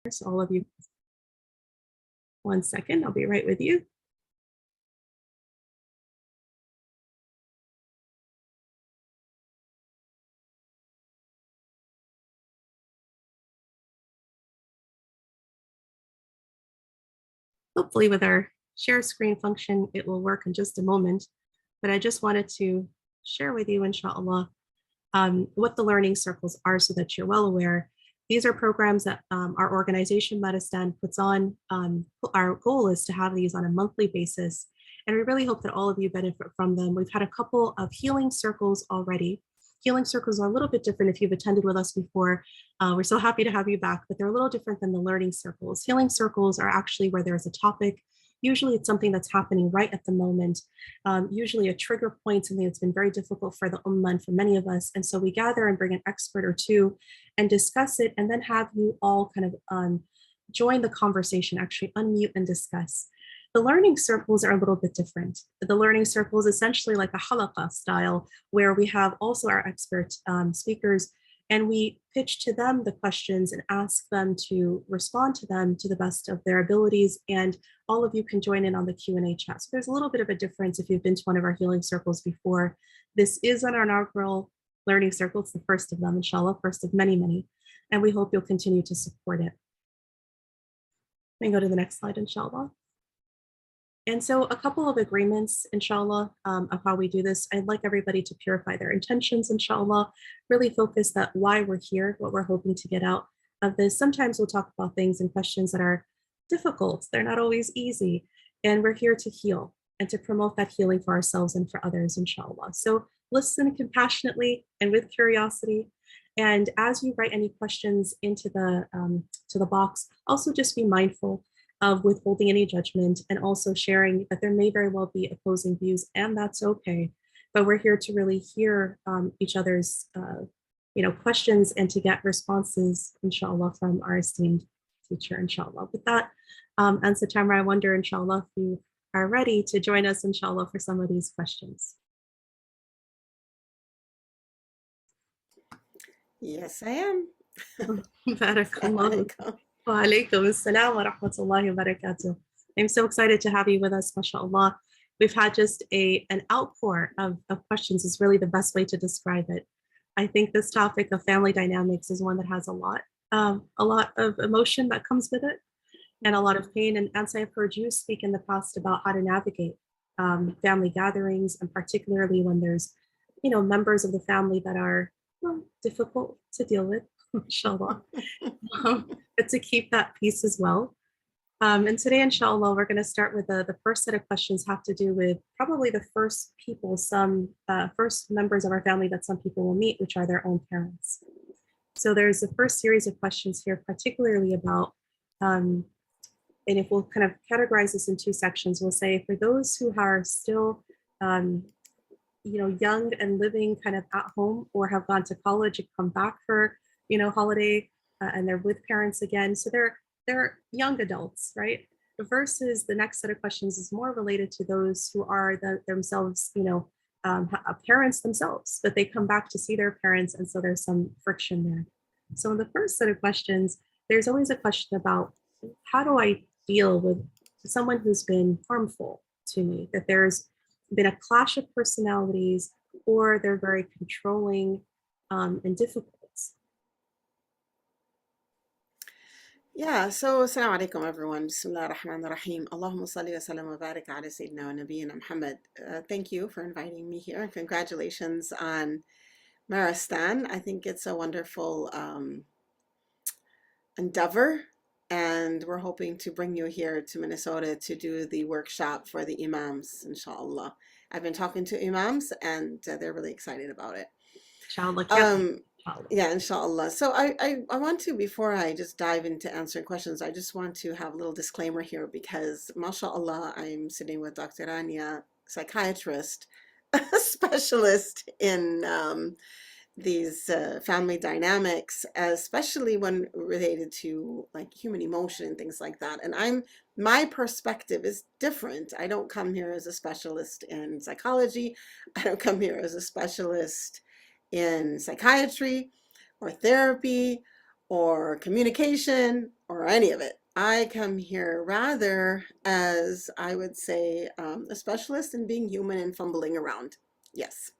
So all of you, 1 second, I'll be right with you. Hopefully with our share screen function, it will work in just a moment. But I just wanted to share with you, inshallah, what the learning circles are so that you're well aware. These are programs that our organization, Maristan, puts on. Our goal is to have these on a monthly basis. And we really hope that all of you benefit from them. We've had a couple of healing circles already. Healing circles are a little bit different if you've attended with us before. We're so happy to have you back, but they're a little different than the learning circles. Healing circles are actually where there's a topic. Usually it's something that's happening right at the moment, usually a trigger point, something that's been very difficult for the ummah and for many of us. And so we gather and bring an expert or two and discuss it, and then have you all kind of join the conversation, actually unmute and discuss. The learning circles are a little bit different. The learning circle is essentially like a halaqa style, where we have also our expert speakers, and we pitch to them the questions and ask them to respond to them to the best of their abilities. And all of you can join in on the Q&A chat. So there's a little bit of a difference if you've been to one of our healing circles before. This is an inaugural learning circle. It's the first of them, inshallah, first of many, many. And we hope you'll continue to support it. Let me go to the next slide, inshallah. And so a couple of agreements, inshallah, of how we do this. I'd like everybody to purify their intentions, inshallah, really focus that why we're here, what we're hoping to get out of this. Sometimes we'll talk about things and questions that are difficult. They're not always easy. And we're here to heal and to promote that healing for ourselves and for others, inshallah. So listen compassionately and with curiosity. And as you write any questions into the box, also just be mindful of withholding any judgment, and also sharing that there may very well be opposing views, and that's okay. But we're here to really hear each other's questions and to get responses, inshallah, from our esteemed teacher, inshallah. With that, Anse, Tamara, I wonder, inshallah, if you are ready to join us, inshallah, for some of these questions. Yes, I am. Barakallah. Wa alaikum assalam wa rahmatullahi wa barakatuh. I'm so excited to have you with us, mashallah. We've had just an outpour of questions is really the best way to describe it. I think this topic of family dynamics is one that has a lot of emotion that comes with it, and a lot of pain. And Anse, I've heard you speak in the past about how to navigate family gatherings, and particularly when there's, members of the family that are difficult to deal with, inshallah. But to keep that peace as well. And today, inshallah, we're going to start with the first set of questions have to do with probably the first people, first members of our family that some people will meet, which are their own parents. So there's the first series of questions here, particularly about, and if we'll kind of categorize this in two sections, we'll say for those who are still, young and living kind of at home, or have gone to college and come back for, holiday, and they're with parents again. So they're young adults, right? Versus the next set of questions is more related to those who are themselves, parents themselves, but they come back to see their parents, and so there's some friction there. So in the first set of questions, there's always a question about how do I deal with someone who's been harmful to me, that there's been a clash of personalities, or they're very controlling and difficult. Yeah, so assalamu alaikum everyone. Bismillah ar-Rahman ar-Rahim. Allahumma salli wa sallam wa barik ala Sayyidina wa Nabiyyina Muhammad. Thank you for inviting me here. Congratulations on Maristan. I think it's a wonderful endeavor, and we're hoping to bring you here to Minnesota to do the workshop for the imams, inshallah. I've been talking to imams, and they're really excited about it. Inshallah. Yeah, inshallah. So I want to, before I just dive into answering questions, I just want to have a little disclaimer here, because mashallah, I'm sitting with Dr. Rania, psychiatrist, a specialist in these family dynamics, especially when related to like human emotion and things like that. And my perspective is different. I don't come here as a specialist in psychology. I don't come here as a specialist in psychiatry or therapy or communication or any of it. I come here rather as, I would say, a specialist in being human and fumbling around. Yes.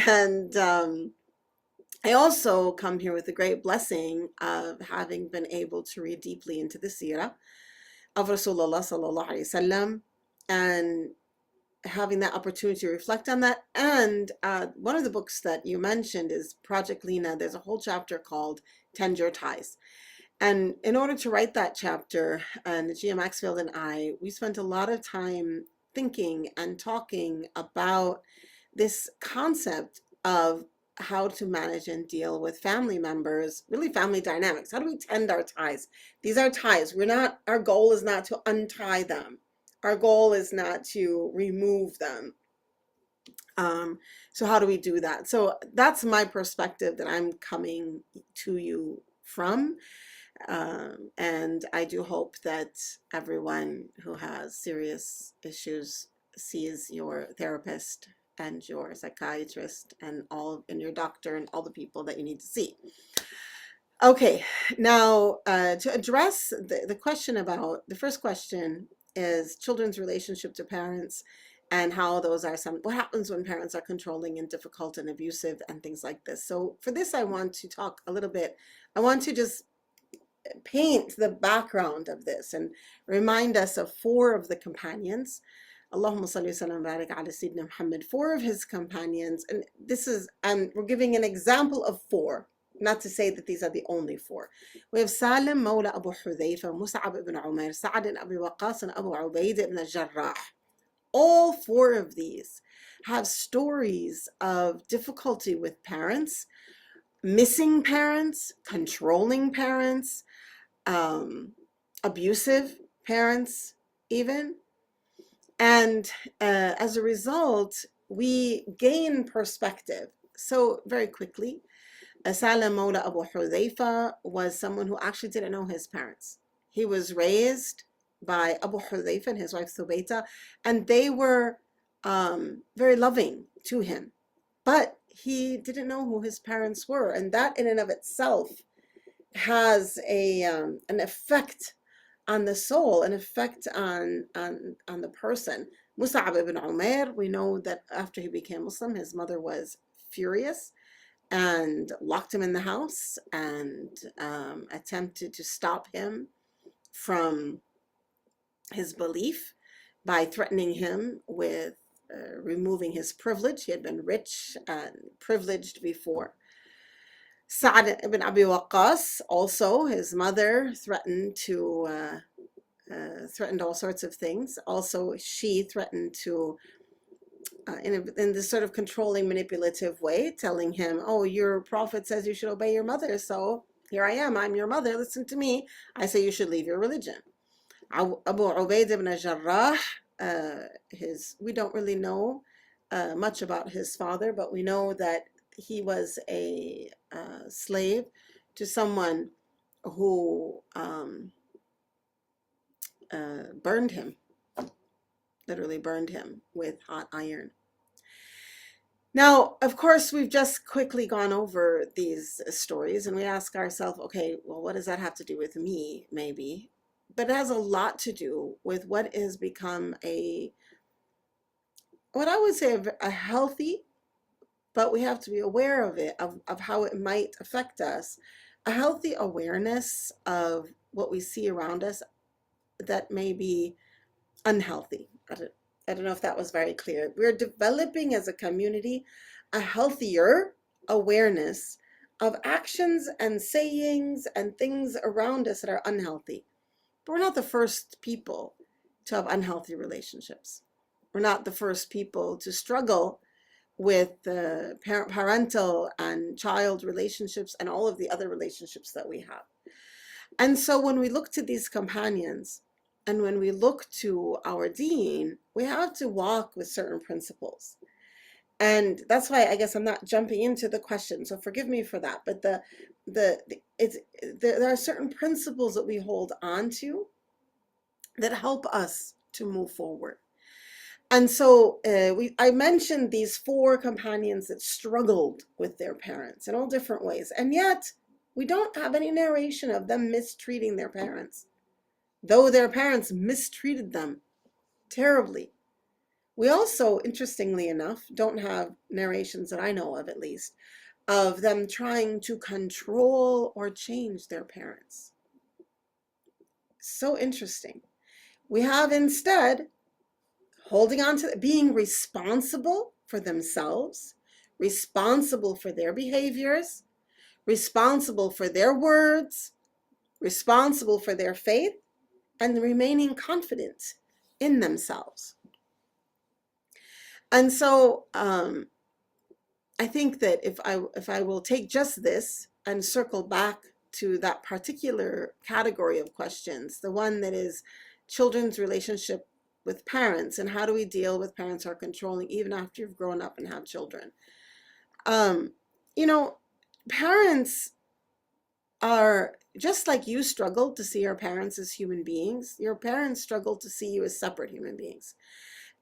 And I also come here with the great blessing of having been able to read deeply into the Seerah of Rasulullah sallallahu alaihi wasallam, and having that opportunity to reflect on that. And one of the books that you mentioned is Project Lena. There's a whole chapter called Tend Your Ties. And in order to write that chapter, Najia Maxfield and we spent a lot of time thinking and talking about this concept of how to manage and deal with family members, really family dynamics. How do we tend our ties? These are ties. Our goal is not to untie them. Our goal is not to remove them. So how do we do that? So that's my perspective that I'm coming to you from. And I do hope that everyone who has serious issues sees your therapist and your psychiatrist and your doctor and all the people that you need to see. Okay, now to address the question about the first question is children's relationship to parents and how those are what happens when parents are controlling and difficult and abusive and things like this. So for this, I want to talk a little bit. I want to just paint the background of this and remind us of four of the companions. Allahumma salli wa sallam barik ala Sayyidina Muhammad, four of his companions. And this is, we're giving an example of four, not to say that these are the only four. We have Salim Mawla Abu Hudhayfa, Mus'ab ibn Umair, Sa'ad ibn Abi Waqqas, and Abu Ubaid ibn al-Jarrah. All four of these have stories of difficulty with parents, missing parents, controlling parents, abusive parents even. And as a result, we gain perspective. So very quickly, Salam Mawla Abu Hudhayfa was someone who actually didn't know his parents. He was raised by Abu Hudhayfa and his wife Thubayta, and they were very loving to him. But he didn't know who his parents were, and that in and of itself has an effect on the soul, an effect on the person. Mus'ab ibn Umair, we know that after he became Muslim, his mother was furious and locked him in the house and attempted to stop him from his belief by threatening him with removing his privilege. He had been rich and privileged before. Sa'ad ibn Abi Waqqas, also, his mother threatened all sorts of things. Also, she threatened to, in this sort of controlling, manipulative way, telling him, oh, your prophet says you should obey your mother, so here I am, I'm your mother, listen to me. I say you should leave your religion. Abu Ubaid ibn al-Jarrah, we don't really know much about his father, but we know that he was a slave to someone who burned him, literally burned him with hot iron. Now, of course, we've just quickly gone over these stories and we ask ourselves, okay, well, what does that have to do with me, maybe? But it has a lot to do with what has become what I would say a healthy, but we have to be aware of it, of how it might affect us, a healthy awareness of what we see around us that may be unhealthy. I don't know if that was very clear. We're developing as a community a healthier awareness of actions and sayings and things around us that are unhealthy. But we're not the first people to have unhealthy relationships. We're not the first people to struggle with the parental and child relationships and all of the other relationships that we have. And so when we look to these companions and when we look to our deen, we have to walk with certain principles. And that's why I guess I'm not jumping into the question, so forgive me for that. But there are certain principles that we hold on to that help us to move forward. And so I mentioned these four companions that struggled with their parents in all different ways. And yet We don't have any narration of them mistreating their parents, though their parents mistreated them terribly. We also, interestingly enough, don't have narrations that I know of, at least, of them trying to control or change their parents. So interesting. We have instead holding on to being responsible for themselves, responsible for their behaviors, responsible for their words, responsible for their faith, and remaining confident in themselves. And so I think that if I will take just this and circle back to that particular category of questions, the one that is children's relationship with parents and how do we deal with parents who are controlling even after you've grown up and have children. You know, parents are just like you struggle to see your parents as human beings, your parents struggle to see you as separate human beings.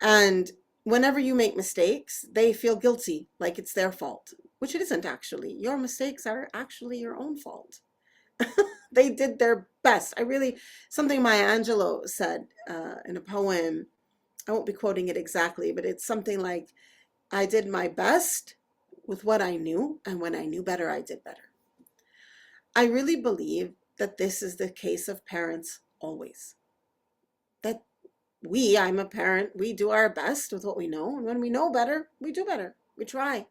And whenever you make mistakes, they feel guilty, like it's their fault, which it isn't actually. Your mistakes are actually your own fault. They did their best. Something Maya Angelou said in a poem, I won't be quoting it exactly, but it's something like, I did my best with what I knew, and when I knew better, I did better. I really believe that this is the case of parents always. That I'm a parent, we do our best with what we know, and when we know better, we do better. We try.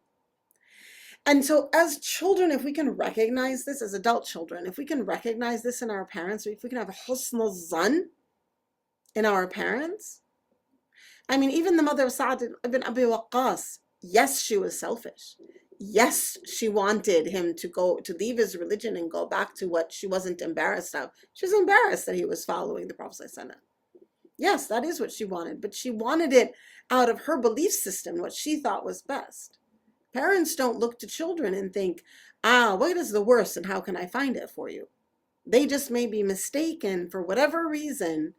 And so as children, if we can recognize this, as adult children, if we can recognize this in our parents, or if we can have husnul zan in our parents, I mean, even the mother of Sa'd ibn Abi Waqqas, yes, she was selfish. Yes, she wanted him to leave his religion and go back to what she wasn't embarrassed of. She was embarrassed that he was following the Prophet ﷺ. Yes, that is what she wanted, but she wanted it out of her belief system, what she thought was best. Parents don't look to children and think, what is the worst and how can I find it for you? They just may be mistaken for whatever reason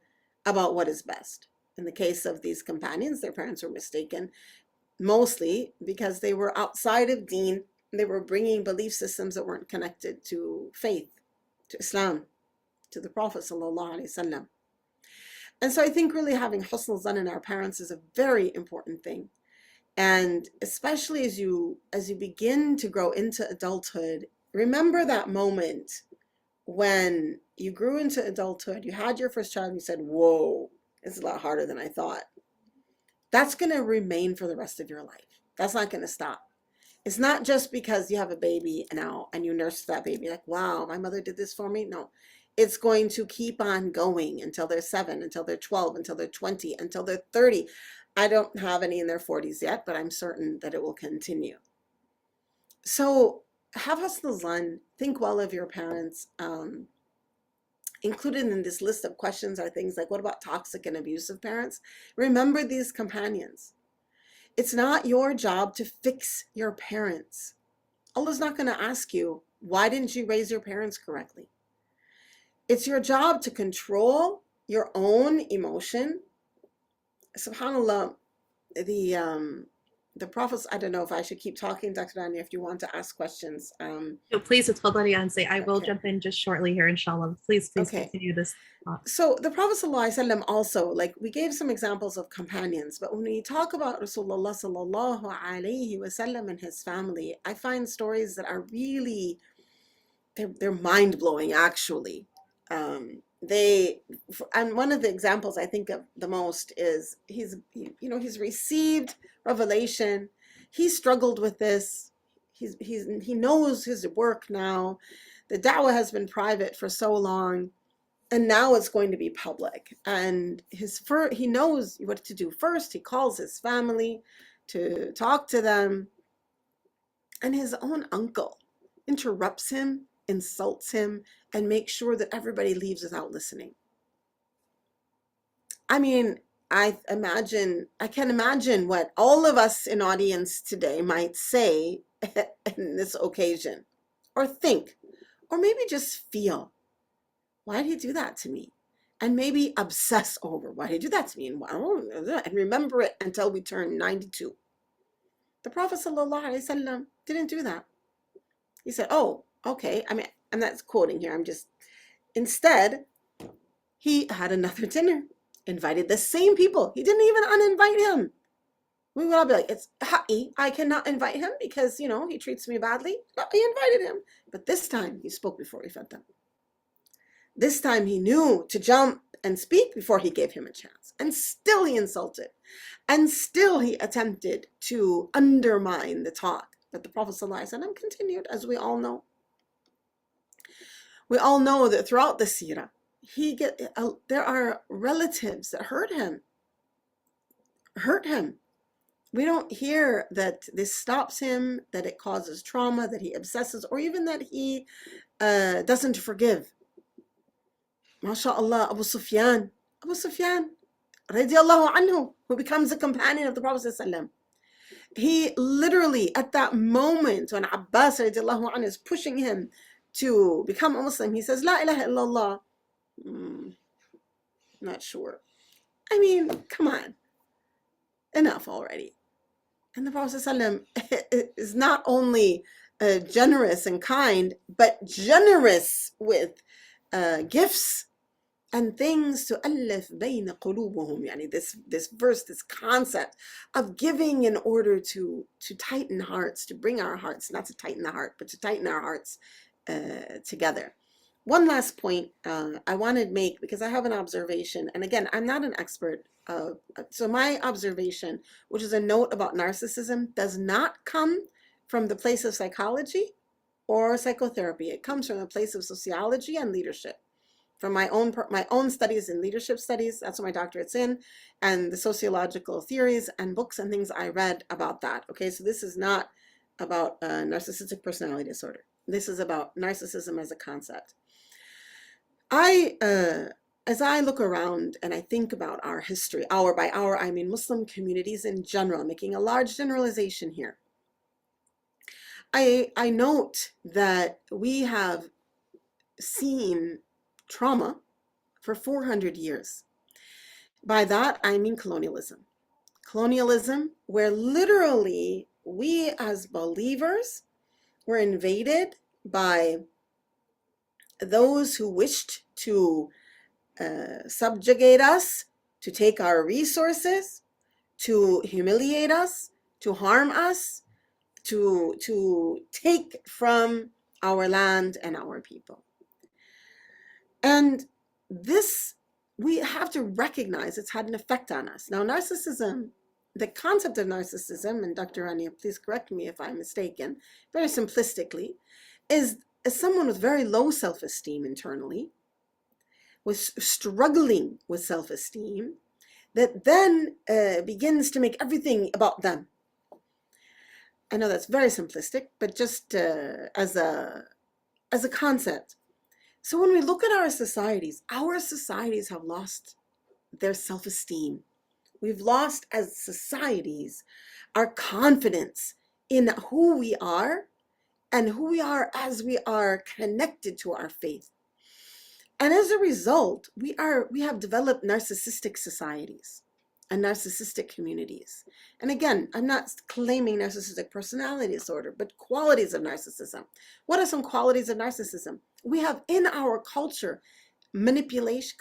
about what is best. In the case of these companions, their parents were mistaken mostly because they were outside of deen. They were bringing belief systems that weren't connected to faith, to Islam, to the Prophet ﷺ. And so I think really having husnul zan in our parents is a very important thing. And especially as you begin to grow into adulthood, remember that moment when you grew into adulthood, you had your first child and you said, whoa, it's a lot harder than I thought. That's going to remain for the rest of your life. That's not going to stop. It's not just because you have a baby now and you nurse that baby, like, wow, my mother did this for me. No, it's going to keep on going until they're 7, until they're 12, until they're 20, until they're 30. I don't have any in their 40s yet, but I'm certain that it will continue. So have husnul zan, think well of your parents. Included in this list of questions are things like, what about toxic and abusive parents? Remember these companions. It's not your job to fix your parents. Allah's not going to ask you, why didn't you raise your parents correctly? It's your job to control your own emotion. SubhanAllah, the Prophet, I don't know if I should keep talking, Dr. Rania, if you want to ask questions. No, please, it's Anse. I will jump in just shortly here, inshallah. Please continue this. So the Prophet ﷺ also, like we gave some examples of companions, but when we talk about Rasulullah sallallahu alaihi wasallam and his family, I find stories that are really, they're mind-blowing actually. And one of the examples I think of the most is he's received revelation. He struggled with this. He knows his work now. The da'wah has been private for so long, and now it's going to be public. And he knows what to do first. He calls his family to talk to them, and his own uncle interrupts him, insults him, and makes sure that everybody leaves without listening. I mean, I can imagine what all of us in audience today might say in this occasion, or think, or maybe just feel, why did he do that to me? And maybe obsess over, why did he do that to me? And remember it until we turn 92. The Prophet ﷺ didn't do that. He said, oh, okay. I mean, I'm not quoting here, I'm just, instead, he had another dinner, invited the same people. He didn't even uninvite him. We would all be like, it's ha'i, I cannot invite him because, you know, he treats me badly. No, he invited him. But this time he spoke before he fed them. This time he knew to jump and speak before he gave him a chance. And still he insulted. And still he attempted to undermine the talk. But the Prophet ﷺ continued, as we all know. We all know that throughout the seerah, there are relatives that hurt him. We don't hear that this stops him, that it causes trauma, that he obsesses, or even that he doesn't forgive. MashaAllah, Abu Sufyan, radiallahu anhu, who becomes a companion of the Prophet ﷺ. He literally, at that moment when Abbas radiallahu anhu is pushing him to become a Muslim, he says, La ilaha illallah. Not sure. I mean, come on. Enough already. And the Prophet ﷺ is not only generous and kind, but generous with gifts and things to ألف بين قلوبهم. Yani this verse, this concept of giving in order to tighten hearts, to bring our hearts, not to tighten the heart, but to tighten our hearts together. One last point I wanted to make, because I have an observation, and again, I'm not an expert. So my observation, which is a note about narcissism, does not come from the place of psychology or psychotherapy. It comes from the place of sociology and leadership. From my own studies in leadership studies, that's what my doctorate's in, and the sociological theories and books and things I read about that. Okay, so this is not about narcissistic personality disorder. This is about narcissism as a concept. As I look around and I think about our history, hour by hour, I mean Muslim communities in general, making a large generalization here, I note that we have seen trauma for 400 years. By that, I mean colonialism. Colonialism, where literally we as believers were invaded by those who wished to subjugate us, to take our resources, to humiliate us, to harm us, to take from our land and our people. And this, we have to recognize it's had an effect on us. Now, narcissism, the concept of narcissism, and Dr. Rania, please correct me if I'm mistaken, very simplistically, is someone with very low self-esteem internally, was struggling with self-esteem, that then begins to make everything about them. I know that's very simplistic, but just as a concept. So when we look at our societies have lost their self-esteem. We've lost as societies our confidence in who we are and who we are as we are connected to our faith. And as a result, we have developed narcissistic societies and narcissistic communities. And again, I'm not claiming narcissistic personality disorder, but qualities of narcissism. What are some qualities of narcissism? We have in our culture, manipulation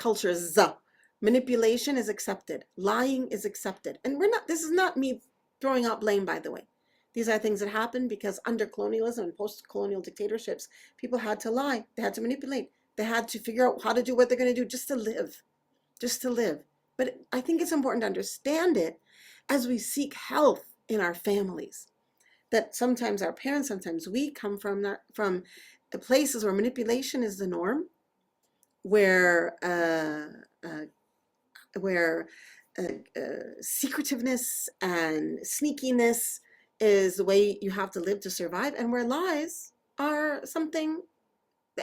is accepted, lying is accepted. And this is not me throwing out blame, by the way. These are things that happen because under colonialism and post-colonial dictatorships, people had to lie, they had to manipulate. They had to figure out how to do what they're going to do just to live. But I think it's important to understand it as we seek health in our families. That sometimes our parents, sometimes we come from places where manipulation is the norm, where secretiveness and sneakiness is the way you have to live to survive, and where lies are something.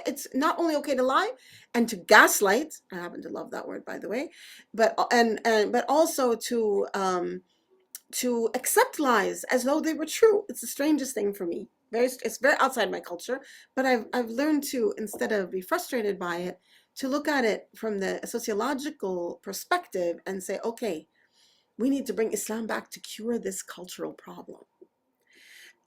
It's not only okay to lie and to gaslight. I happen to love that word, by the way, but also to accept lies as though they were true. It's the strangest thing for me. It's very outside my culture, but I've learned to, instead of be frustrated by it, to look at it from the sociological perspective and say, okay, we need to bring Islam back to cure this cultural problem.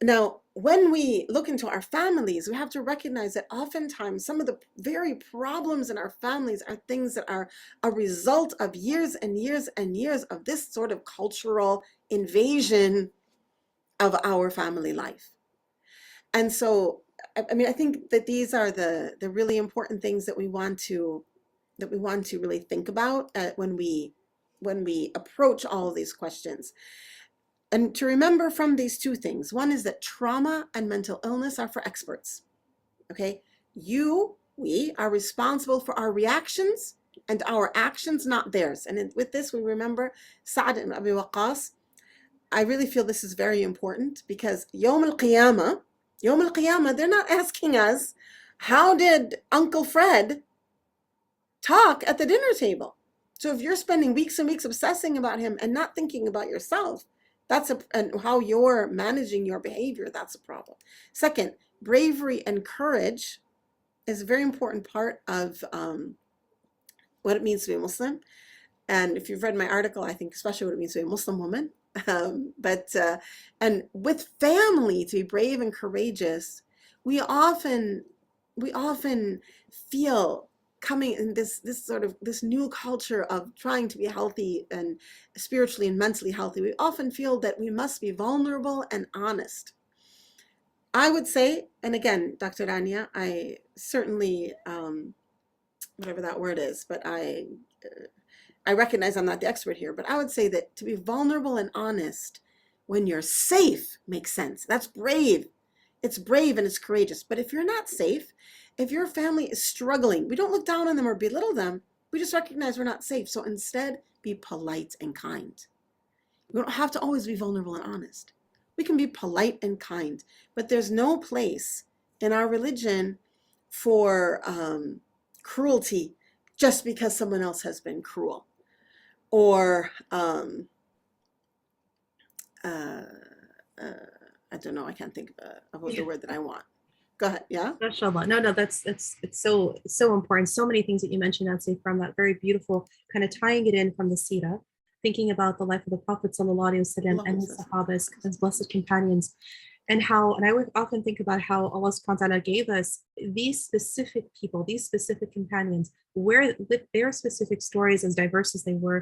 Now, when we look into our families, we have to recognize that oftentimes some of the very problems in our families are things that are a result of years and years and years of this sort of cultural invasion of our family life. And so, I mean, I think that these are the really important things that we want to really think about when we approach all of these questions. And to remember from these two things, one is that trauma and mental illness are for experts. Okay? We are responsible for our reactions and our actions, not theirs. And with this, we remember Sa'd ibn Abi Waqqas. I really feel this is very important because Yawm al-Qiyamah, they're not asking us, how did Uncle Fred talk at the dinner table? So if you're spending weeks and weeks obsessing about him and not thinking about yourself, and how you're managing your behavior, that's a problem. Second, bravery and courage is a very important part of what it means to be a Muslim. And if you've read my article, I think especially what it means to be a Muslim woman. And with family, to be brave and courageous, we often feel coming in this new culture of trying to be healthy and spiritually and mentally healthy. We often feel that we must be vulnerable and honest. I would say, and again, Dr. Rania, I certainly, whatever that word is, but I recognize I'm not the expert here, but I would say that to be vulnerable and honest when you're safe makes sense. That's brave. It's brave and it's courageous. But if you're not safe, if your family is struggling, we don't look down on them or belittle them. We just recognize we're not safe. So instead, be polite and kind. We don't have to always be vulnerable and honest. We can be polite and kind, but there's no place in our religion for cruelty just because someone else has been cruel. Or I don't know, I can't think of the word that I want. Go ahead. Yeah. MashaAllah. No, it's so important. So many things that you mentioned, Anse, from that very beautiful kind of tying it in from the Seerah, thinking about the life of the Prophet sallallahu alaihi wasallam and his Sahabas, his blessed companions, and I would often think about how Allah subhanahu wa ta'ala gave us these specific people, these specific companions, where with their specific stories as diverse as they were,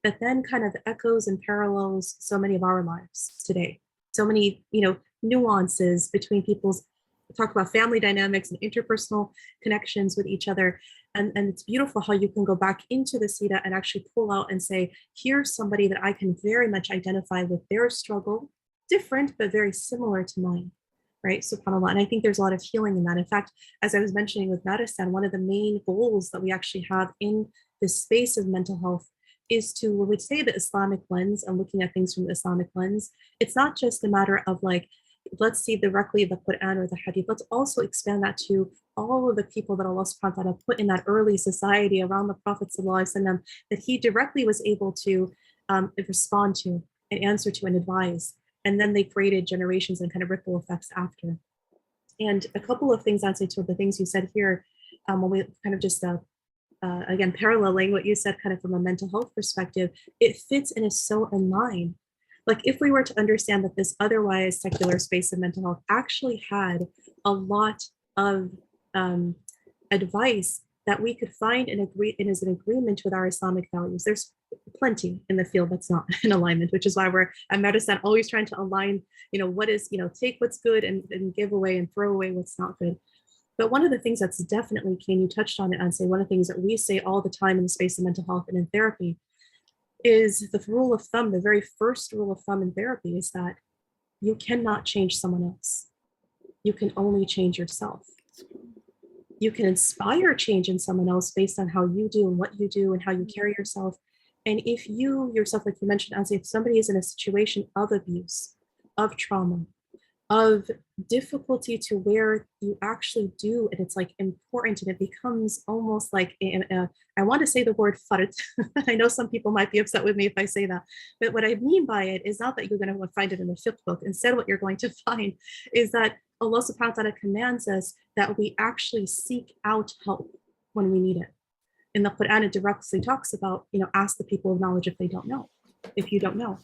that then kind of echoes and parallels so many of our lives today. So many, nuances between people's talk about family dynamics and interpersonal connections with each other. And it's beautiful how you can go back into the Sita and actually pull out and say, here's somebody that I can very much identify with their struggle, different, but very similar to mine, right? SubhanAllah. And I think there's a lot of healing in that. In fact, as I was mentioning with Maristan, one of the main goals that we actually have in this space of mental health is to, when we say the Islamic lens and looking at things from the Islamic lens, it's not just a matter of like, let's see directly the Quran or the Hadith. Let's also expand that to all of the people that Allah subhanahu wa ta'ala put in that early society around the Prophet sallallahu alaihi wasallam, that he directly was able to respond to and answer to and advise. And then they created generations and kind of ripple effects after. And a couple of things, I'd say, to the things you said here, when we kind of just again, paralleling what you said kind of from a mental health perspective, it fits and is so in line. Like if we were to understand that this otherwise secular space of mental health actually had a lot of advice that we could find and agree and is in agreement with our Islamic values. There's plenty in the field that's not in alignment, which is why we're at Maristan always trying to align, what is, take what's good and give away and throw away what's not good. But one of the things that's definitely key, and you touched on it, and say one of the things that we say all the time in the space of mental health and in therapy is the rule of thumb, the very first rule of thumb in therapy is that you cannot change someone else. You can only change yourself. You can inspire change in someone else based on how you do and what you do and how you carry yourself. And if you yourself, like you mentioned, as if somebody is in a situation of abuse, of trauma, of difficulty to where you actually do, and it's like important, and it becomes almost like I want to say the word fard. I know some people might be upset with me if I say that, but what I mean by it is not that you're going to find it in the fiqh book. Instead, what you're going to find is that Allah subhanahu wa ta'ala commands us that we actually seek out help when we need it. In the Quran, it directly talks about, ask the people of knowledge if they don't know. If you don't know.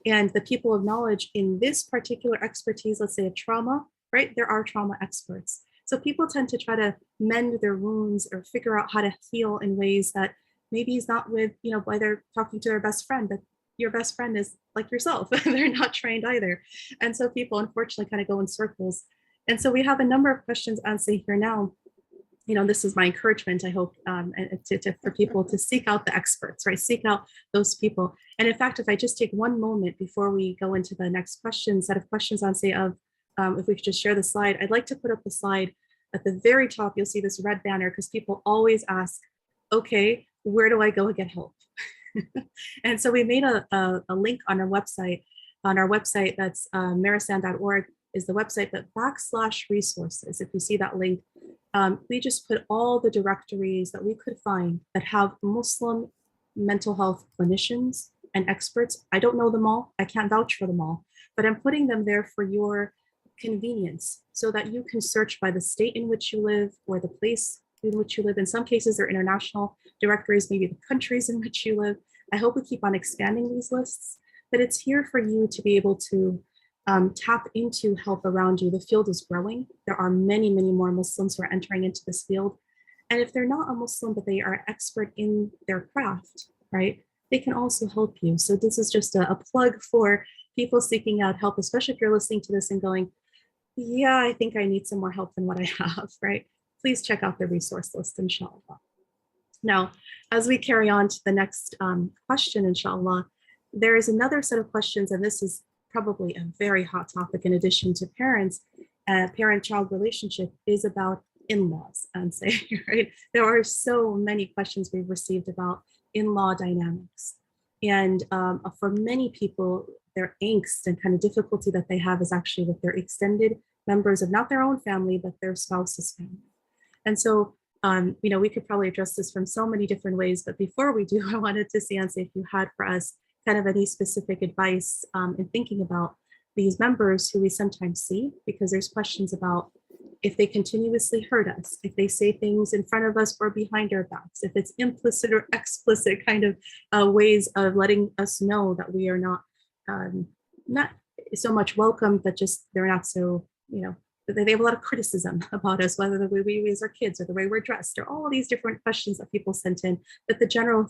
And the people of knowledge in this particular expertise, let's say of trauma, right? There are trauma experts. So people tend to try to mend their wounds or figure out how to heal in ways that maybe is not with, why they're talking to their best friend, but your best friend is like yourself. They're not trained either. And so people unfortunately kind of go in circles. And so we have a number of questions, Anse, here now. This is my encouragement, I hope, for people to seek out the experts, right? Seek out those people. And in fact, if I just take one moment before we go into the next set of questions on, say, if we could just share the slide, I'd like to put up the slide at the very top. You'll see this red banner because people always ask, okay, where do I go and get help? And so we made a link on our website. That's maristan.org is the website, but /resources, if you see that link, we just put all the directories that we could find that have Muslim mental health clinicians and experts. I don't know them all. I can't vouch for them all, but I'm putting them there for your convenience so that you can search by the state in which you live or the place in which you live. In some cases, they're international directories, maybe the countries in which you live. I hope we keep on expanding these lists, but it's here for you to be able to tap into help around you. The field is growing. There are many, many more Muslims who are entering into this field. And if they're not a Muslim, but they are expert in their craft, right, they can also help you. So this is just a plug for people seeking out help, especially if you're listening to this and going, yeah, I think I need some more help than what I have, right? Please check out the resource list, inshallah. Now, as we carry on to the next question, inshallah, there is another set of questions, and this is probably a very hot topic in addition to parents. Parent-child relationship is about in-laws, and say, right? There are so many questions we've received about in-law dynamics. And for many people, their angst and kind of difficulty that they have is actually with their extended members of not their own family, but their spouse's family. And so, we could probably address this from so many different ways, but before we do, I wanted to see, Anse, if you had for us kind of any specific advice in thinking about these members who we sometimes see, because there's questions about if they continuously hurt us, if they say things in front of us or behind our backs, if it's implicit or explicit kind of ways of letting us know that we are not so much welcome, but just they're not so, they have a lot of criticism about us, whether the way we raise our kids or the way we're dressed, or all of these different questions that people sent in. But the general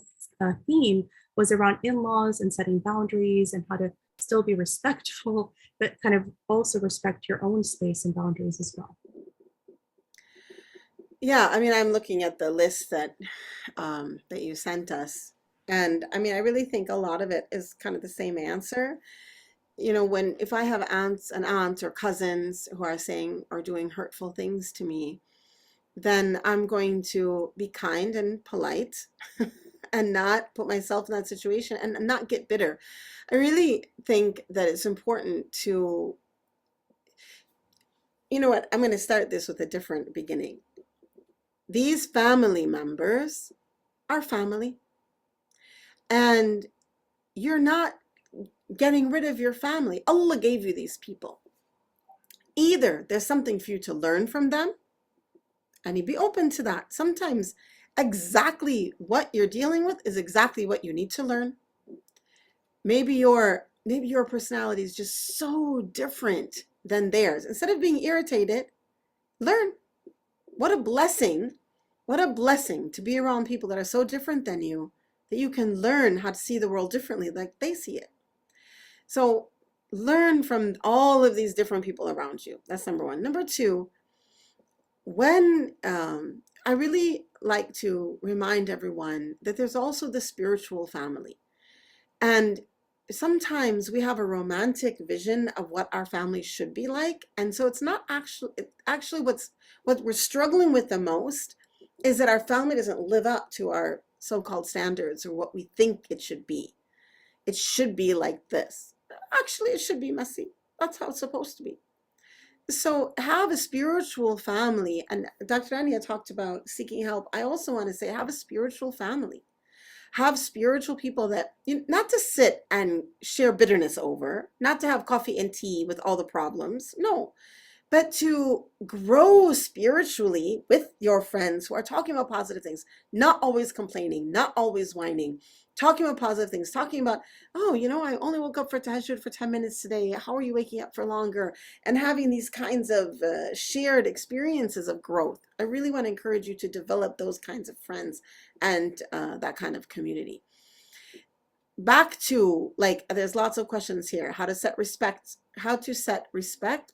theme was around in-laws and setting boundaries and how to still be respectful, but kind of also respect your own space and boundaries as well. Yeah, I mean, I'm looking at the list that that you sent us, and I mean, I really think a lot of it is kind of the same answer. If I have aunts or cousins who are saying or doing hurtful things to me, then I'm going to be kind and polite and not put myself in that situation and not get bitter. I really think that it's important to, I'm going to start this with a different beginning. These family members are family, and you're not getting rid of your family. Allah gave you these people. Either there's something for you to learn from them, and you be open to that. Sometimes exactly what you're dealing with is exactly what you need to learn. Maybe your personality is just so different than theirs. Instead of being irritated, learn. What a blessing. What a blessing to be around people that are so different than you that you can learn how to see the world differently like they see it. So learn from all of these different people around you. That's number one. Number two, when I really like to remind everyone that there's also the spiritual family. And sometimes we have a romantic vision of what our family should be like. And so it's not actually what we're struggling with the most is that our family doesn't live up to our so-called standards or what we think it should be. It should be like this. Actually, it should be messy. That's how it's supposed to be. So have a spiritual family. And Dr. Rania talked about seeking help. I also want to say have a spiritual family. Have spiritual people that, not to sit and share bitterness over, not to have coffee and tea with all the problems. No, but to grow spiritually with your friends who are talking about positive things, not always complaining, not always whining, talking about positive things, talking about, oh, I only woke up for tahajjud for 10 minutes today. How are you waking up for longer? And having these kinds of shared experiences of growth. I really want to encourage you to develop those kinds of friends and that kind of community. Back to, like, there's lots of questions here. How to set respect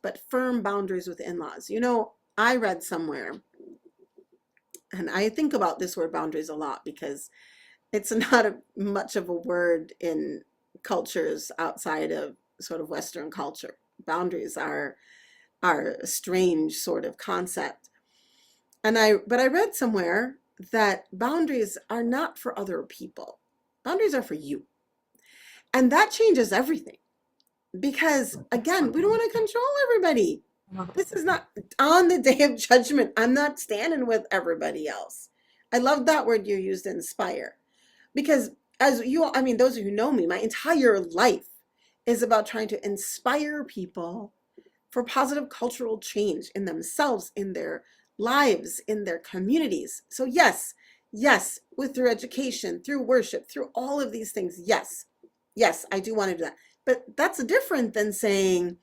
but firm boundaries with in-laws. I read somewhere, and I think about this word boundaries a lot because it's not much of a word in cultures outside of sort of Western culture. Boundaries are a strange sort of concept. But I read somewhere that boundaries are not for other people. Boundaries are for you. And that changes everything. Because again, we don't want to control everybody. This is not on the day of judgment. I'm not standing with everybody else. I love that word you used, inspire. Because those of you who know me, my entire life is about trying to inspire people for positive cultural change in themselves, in their lives, in their communities. So yes, through education, through worship, through all of these things, yes, I do want to do that. But that's different than saying,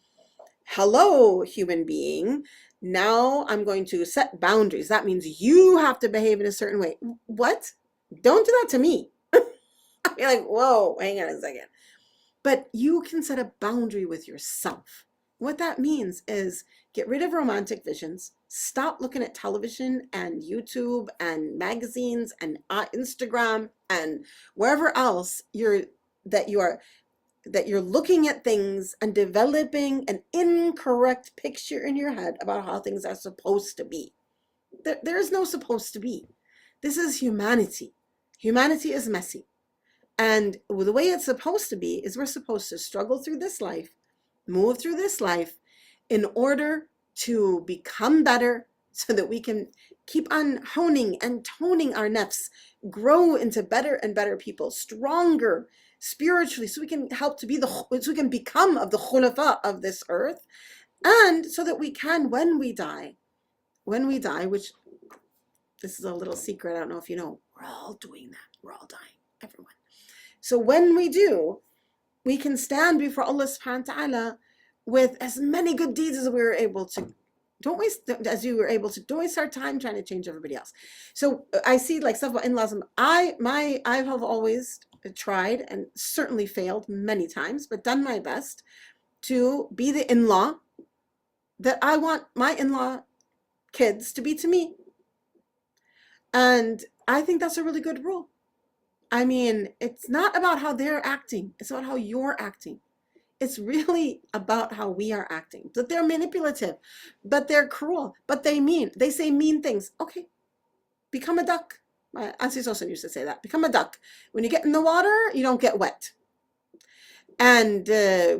hello, human being, now I'm going to set boundaries. That means you have to behave in a certain way. What? Don't do that to me. I'll be like, whoa, hang on a second. But you can set a boundary with yourself. What that means is get rid of romantic visions. Stop looking at television and YouTube and magazines and Instagram and wherever else you're looking at things and developing an incorrect picture in your head about how things are supposed to be. There is no supposed to be. This is humanity. Humanity is messy. And the way it's supposed to be is we're supposed to struggle through this life, move through this life in order to become better so that we can keep on honing and toning our nafs, grow into better and better people, stronger spiritually, so we can become of the khulafa of this earth, and so that we can, when we die, which this is a little secret, I don't know if you know, we're all doing that. We're all dying, everyone. So when we do, we can stand before Allah subhanahu wa ta'ala with as many good deeds as we were able to. Don't waste our time trying to change everybody else. So I see like stuff about in-laws. I have always tried and certainly failed many times, but done my best to be the in-law that I want my in-law kids to be to me. And I think that's a really good rule. I mean, it's not about how they're acting. It's about how you're acting. It's really about how we are acting. That they're manipulative, but they're cruel, but they say mean things. Okay, become a duck. My Anse also used to say that. Become a duck. When you get in the water, you don't get wet. And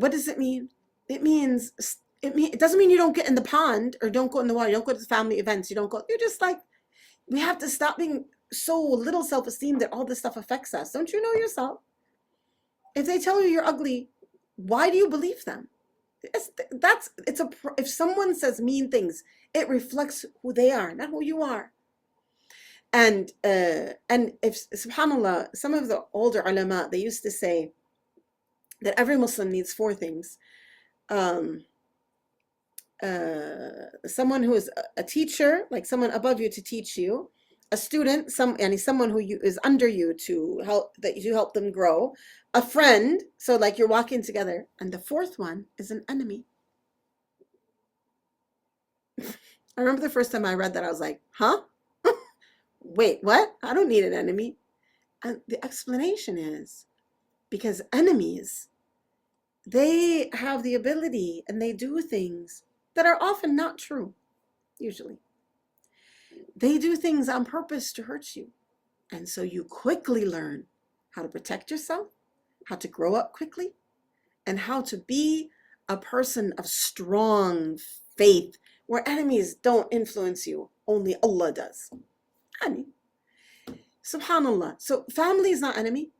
what does it mean? It doesn't mean you don't get in the pond or don't go in the water. You don't go to the family events. You're just like, we have to stop being so little self-esteem that all this stuff affects us. Don't you know yourself? If they tell you you're ugly, why do you believe them? If someone says mean things, it reflects who they are, not who you are. And if, subhanallah, some of the older ulama, they used to say that every Muslim needs four things. Someone who is a teacher, like someone above you to teach you, a student, someone who is under you to help them grow, a friend, so like you're walking together, and the fourth one is an enemy. I remember the first time I read that, I was like, huh? Wait, what? I don't need an enemy. And the explanation is because enemies, they have the ability and they do things that are often not true, usually. They do things on purpose to hurt you. And so you quickly learn how to protect yourself, how to grow up quickly, and how to be a person of strong faith where enemies don't influence you, only Allah does. I mean, subhanallah. So family is not enemy,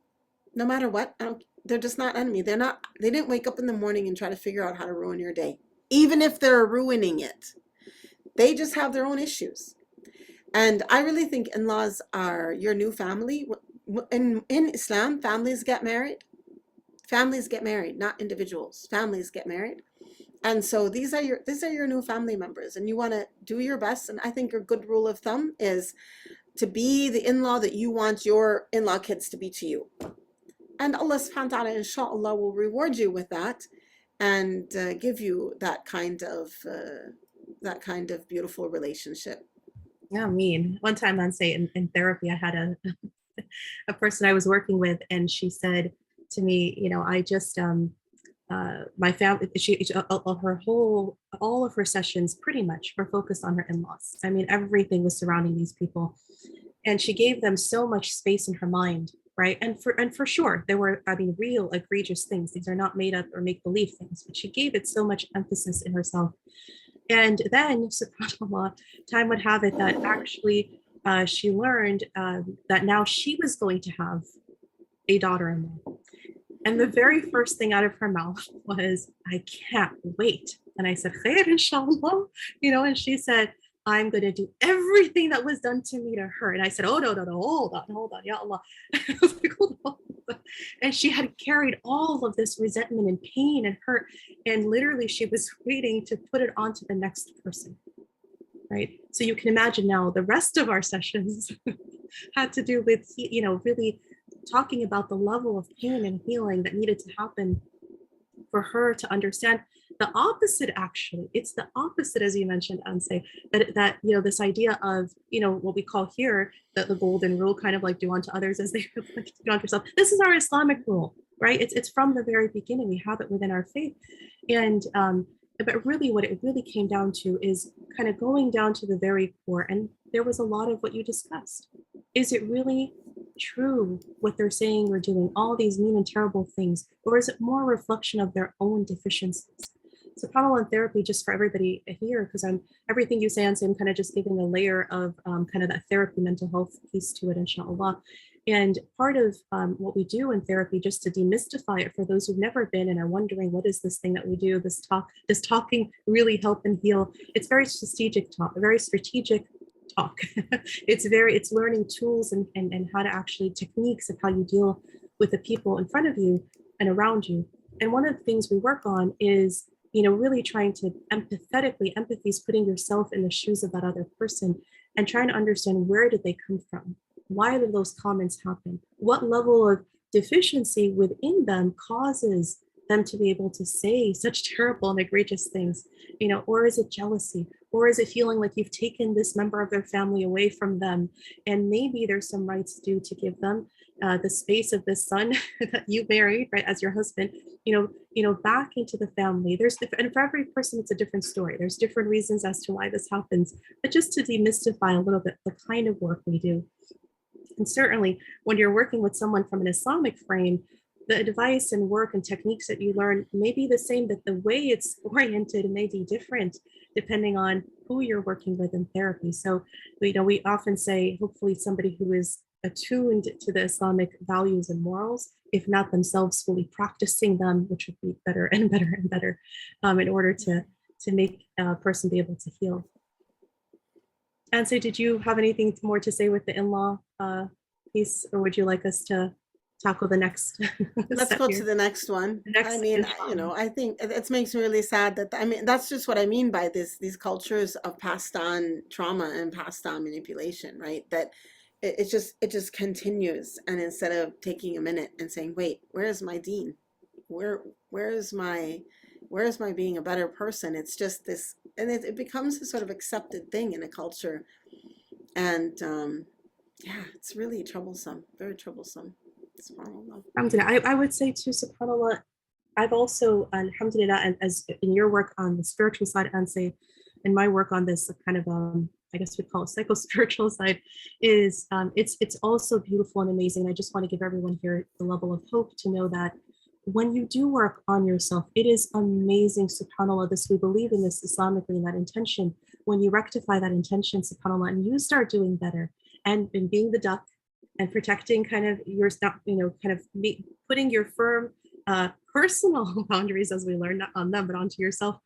no matter what. They're just not enemy. They didn't wake up in the morning and try to figure out how to ruin your day. even if they're ruining it. They just have their own issues. And I really think in-laws are your new family. In Islam, families get married. Families get married, not individuals. Families get married. And so these are your new family members, and you want to do your best. And I think a good rule of thumb is to be the in-law that you want your in-law kids to be to you. And Allah subhanahu wa ta'ala, inshallah, will reward you with that and give you that kind of beautiful relationship. Yeah, I mean, one time on say in therapy, I had a person I was working with, and she said to me, I just my family, her whole, all of her sessions pretty much were focused on her in-laws. I mean, everything was surrounding these people, and she gave them so much space in her mind, right? And for sure, there were, I mean, real egregious things. These are not made up or make believe things, but she gave it so much emphasis in herself. And then, subhanAllah, time would have it that actually she learned that now she was going to have a daughter-in-law. And the very first thing out of her mouth was, I can't wait. And I said, Khair, inshallah. And she said, I'm going to do everything that was done to me to her. And I said, oh, no, no, no, hold on, ya Allah. I was like, hold on. And she had carried all of this resentment and pain and hurt. And literally, she was waiting to put it onto the next person. Right. So you can imagine now the rest of our sessions had to do with, really talking about the level of pain and healing that needed to happen for her to understand the opposite. Actually, it's the opposite, as you mentioned, Anse, that this idea of what we call here the golden rule, kind of like do unto others as they like do unto yourself. This is our Islamic rule, right? It's from the very beginning. We have it within our faith. And but really what it really came down to is kind of going down to the very core. And there was a lot of what you discussed. Is it really true what they're saying or doing, all these mean and terrible things, or is it more a reflection of their own deficiencies? So parental therapy, just for everybody here, because everything you say, Anse, I'm kind of just giving a layer of kind of that therapy mental health piece to it, inshallah. And part of what we do in therapy, just to demystify it for those who've never been and are wondering what is this thing that we do, this talking really help and heal. It's very strategic talk, very strategic talk. It's learning tools and how to actually techniques of how you deal with the people in front of you and around you. And one of the things we work on is, really trying to empathy is putting yourself in the shoes of that other person and trying to understand, where did they come from? Why did those comments happen? What level of deficiency within them causes them to be able to say such terrible and egregious things? Or is it jealousy? Or is it feeling like you've taken this member of their family away from them? And maybe there's some rights due to give them the space of this son that you married, right, as your husband, back into the family. And for every person, it's a different story. There's different reasons as to why this happens, but just to demystify a little bit the kind of work we do. And certainly when you're working with someone from an Islamic frame, the advice and work and techniques that you learn may be the same, but the way it's oriented may be different depending on who you're working with in therapy. So, we often say, hopefully somebody who is attuned to the Islamic values and morals, if not themselves fully practicing them, which would be better and better and better, in order to make a person be able to heal. And so did you have anything more to say with the in-law piece, or would you like us to tackle the next? Let's go to the next one. I mean, I think it makes me really sad that, I mean, that's just what I mean by these cultures of passed on trauma and passed on manipulation, right? That it just continues. And instead of taking a minute and saying, wait, where is my deen? Where is my being a better person? It's just this, and it becomes a sort of accepted thing in a culture. And yeah, it's really troublesome, very troublesome. SubhanAllah. Alhamdulillah. I would say too, subhanAllah, I've also, alhamdulillah, and as in your work on the spiritual side, and say in my work on this kind of, I guess we'd call it psycho-spiritual side, is it's also beautiful and amazing. I just want to give everyone here the level of hope to know that when you do work on yourself, it is amazing, subhanAllah, this, we believe in this Islamically, in that intention. When you rectify that intention, subhanAllah, and you start doing better and being the duck and protecting kind of your stuff, putting your firm personal boundaries, as we learn, not on them, but onto yourself,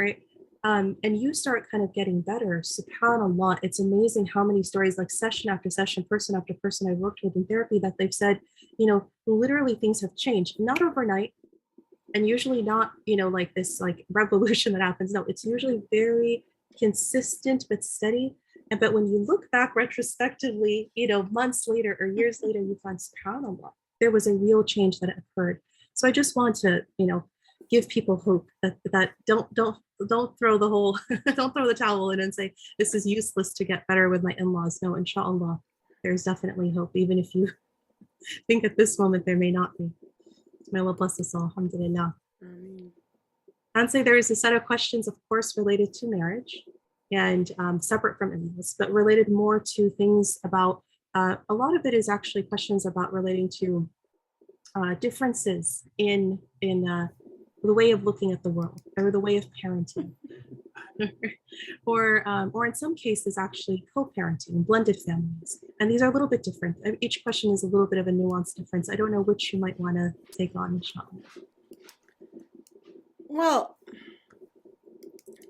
right? And you start kind of getting better. SubhanAllah, it's amazing how many stories, like session after session, person after person I worked with in therapy, that they've said, literally things have changed, not overnight, and usually not, like this like revolution that happens. No, it's usually very consistent but steady. But when you look back retrospectively, months later or years later, you find, SubhanAllah, there was a real change that occurred. So I just want to, give people hope that don't throw the whole don't throw the towel in and say this is useless to get better with my in-laws. No, inshallah, there's definitely hope, even if you think at this moment there may not be. May Allah bless us all. Alhamdulillah. Anse, there is a set of questions, of course, related to marriage and separate from in-laws, but related more to things about, a lot of it is actually questions about relating to differences in the way of looking at the world, or the way of parenting, or in some cases actually co-parenting, blended families. And these are a little bit different. Each question is a little bit of a nuanced difference. I don't know which you might want to take on, inshallah. Well,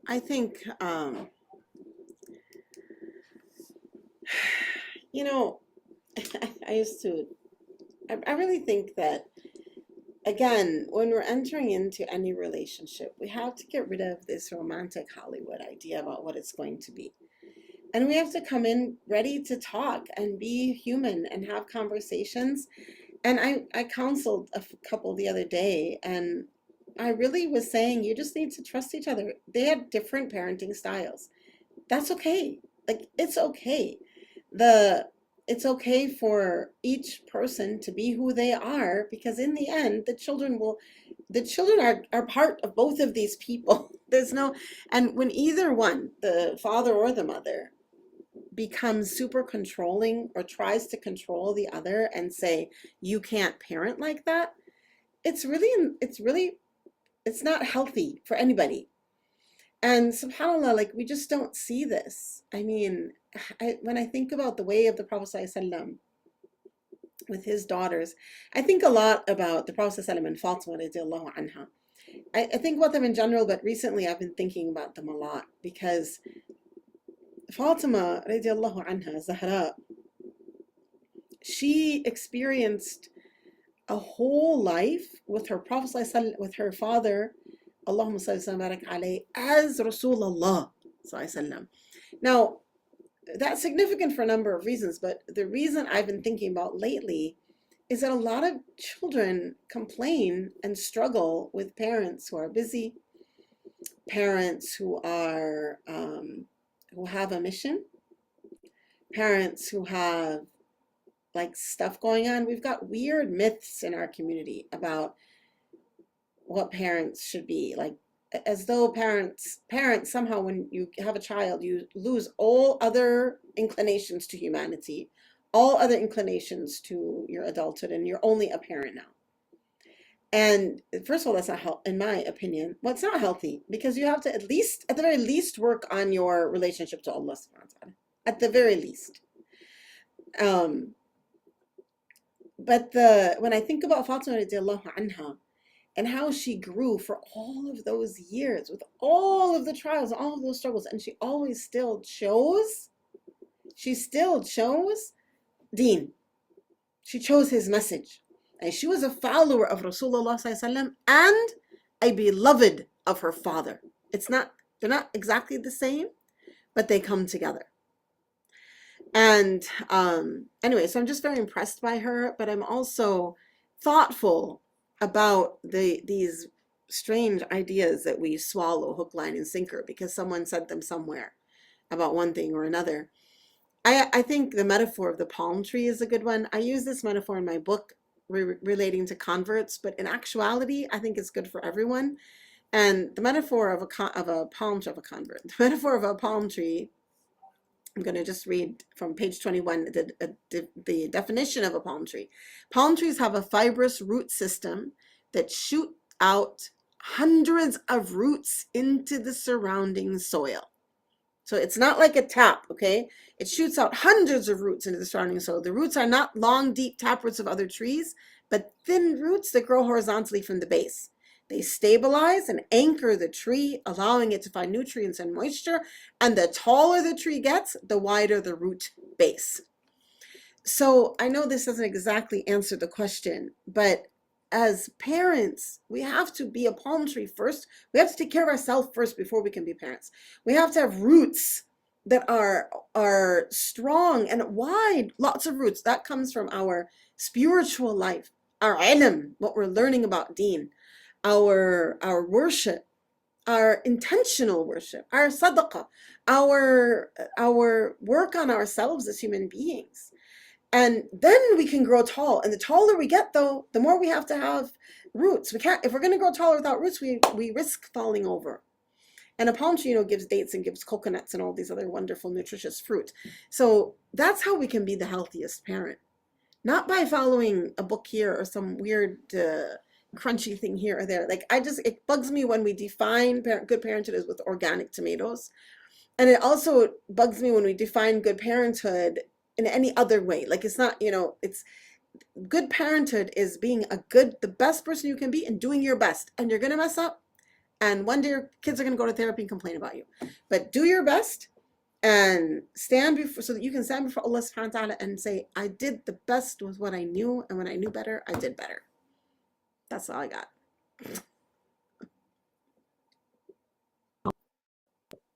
I think, I really think that, again, when we're entering into any relationship, we have to get rid of this romantic Hollywood idea about what it's going to be. And we have to come in ready to talk and be human and have conversations. And I counseled a couple the other day, and I really was saying, you just need to trust each other. They had different parenting styles. That's okay. Like, it's okay. It's okay for each person to be who they are, because in the end, the children are part of both of these people. And when either one, the father or the mother, becomes super controlling or tries to control the other and say, you can't parent like that, it's not healthy for anybody. And subhanAllah, like, we just don't see this. I mean, when I think about the way of the Prophet ﷺ with his daughters, I think a lot about the Prophet ﷺ and Fatima radiallahu anha. I think about them in general, but recently I've been thinking about them a lot, because Fatima radiallahu anha, Zahra, she experienced a whole life with her Prophet ﷺ, with her father, Allahumma salli wa barak alayhi, as Rasulullah ﷺ. Now, that's significant for a number of reasons, but the reason I've been thinking about lately is that a lot of children complain and struggle with parents who are busy, parents who are who have a mission, parents who have like stuff going on. We've got weird myths in our community about what parents should be like, as though parents somehow, when you have a child, you lose all other inclinations to humanity, all other inclinations to your adulthood, and you're only a parent now. And first of all, that's not in my opinion. Well, it's not healthy, because you have to at the very least, work on your relationship to Allah subhanahu wa ta'ala. At the very least. But when I think about Fatima radiallahu anha, and how she grew for all of those years with all of the trials, all of those struggles, and she always still chose Deen. She chose his message. And she was a follower of Rasulullah ﷺ and a beloved of her father. They're not exactly the same, but they come together. And anyway, so I'm just very impressed by her, but I'm also thoughtful about these strange ideas that we swallow hook, line, and sinker because someone said them somewhere about one thing or another. I think the metaphor of the palm tree is a good one. I use this metaphor in my book relating to converts, but in actuality, I think it's good for everyone. And the metaphor of a palm tree, I'm going to just read from page 21, the definition of a palm tree. Palm trees have a fibrous root system that shoot out hundreds of roots into the surrounding soil. So it's not like a tap, okay? It shoots out hundreds of roots into the surrounding soil. The roots are not long, deep taproots of other trees, but thin roots that grow horizontally from the base. They stabilize and anchor the tree, allowing it to find nutrients and moisture. And the taller the tree gets, the wider the root base. So I know this doesn't exactly answer the question, but as parents, we have to be a palm tree first. We have to take care of ourselves first before we can be parents. We have to have roots that are strong and wide, lots of roots. That comes from our spiritual life, our ilm, what we're learning about deen, our worship, our intentional worship, our sadaqah, our work on ourselves as human beings. And then we can grow tall. And the taller we get, though, the more we have to have roots. We can't, if we're going to grow taller without roots, we risk falling over. And a palm tree, gives dates and gives coconuts and all these other wonderful, nutritious fruit. So that's how we can be the healthiest parent. Not by following a book here or some weird crunchy thing here or there. Like, it bugs me when we define good parenthood as with organic tomatoes. And it also bugs me when we define good parenthood in any other way. Like, it's not, it's good parenthood is being the best person you can be and doing your best. And you're going to mess up. And one day your kids are going to go to therapy and complain about you. But do your best and stand before, so that you can stand before Allah subhanahu wa ta'ala and say, I did the best with what I knew. And when I knew better, I did better. That's all I got.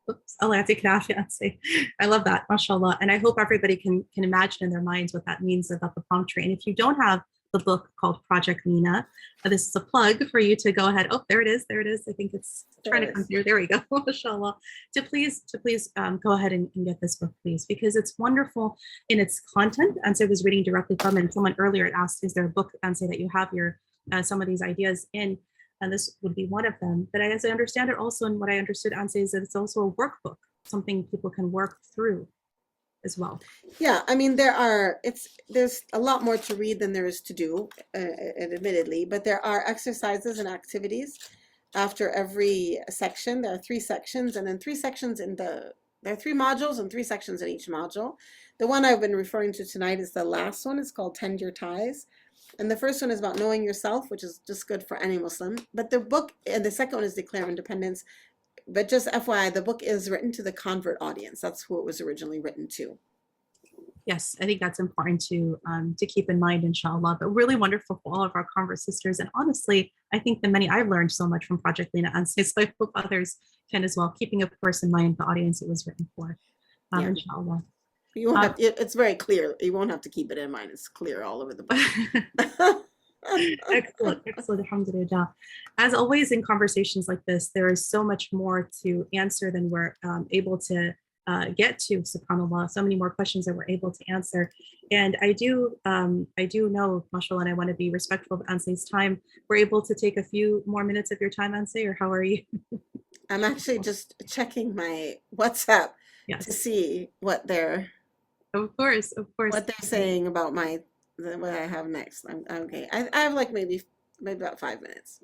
Oops, Allah ya'tik al-afia, Anse. I love that, mashallah. And I hope everybody can imagine in their minds what that means about the palm tree. And if you don't have the book called Project Lina, this is a plug for you to go ahead. Oh, there it is. I think it's trying to come through. There we go, mashallah. To please go ahead and get this book, please, because it's wonderful in its content. Anse was reading directly from it. And someone earlier asked, is there a book, Anse, that you have your some of these ideas in? And this would be one of them. But as I understand it also, and what I understood, Anse, is that it's also a workbook, something people can work through as well. Yeah, I mean, there's a lot more to read than there is to do, admittedly, but there are exercises and activities after every section. There are 3 sections, and then 3 sections there are 3 modules and 3 sections in each module. The one I've been referring to tonight is the last one. It's called Tend Your Ties. And the first one is about knowing yourself, which is just good for any Muslim. But the book, and the second one is Declare Independence. But just FYI, the book is written to the convert audience. That's who it was originally written to. Yes, I think that's important to keep in mind, inshallah. But really wonderful for all of our convert sisters. And honestly, I think I've learned so much from Project Lina, and so I hope others can as well, keeping of course in mind the audience it was written for, inshallah. You won't have, it's very clear. You won't have to keep it in mind. It's clear all over the book. Excellent, alhamdulillah. As always in conversations like this, there is so much more to answer than we're able to get to, subhanAllah, so many more questions that we're able to answer. And I do know, mashallah, and I want to be respectful of Anse's time. We're able to take a few more minutes of your time, Anse, or how are you? I'm actually just checking my WhatsApp to see what they're what they're saying about what I have next. I'm okay. I have like maybe about 5 minutes.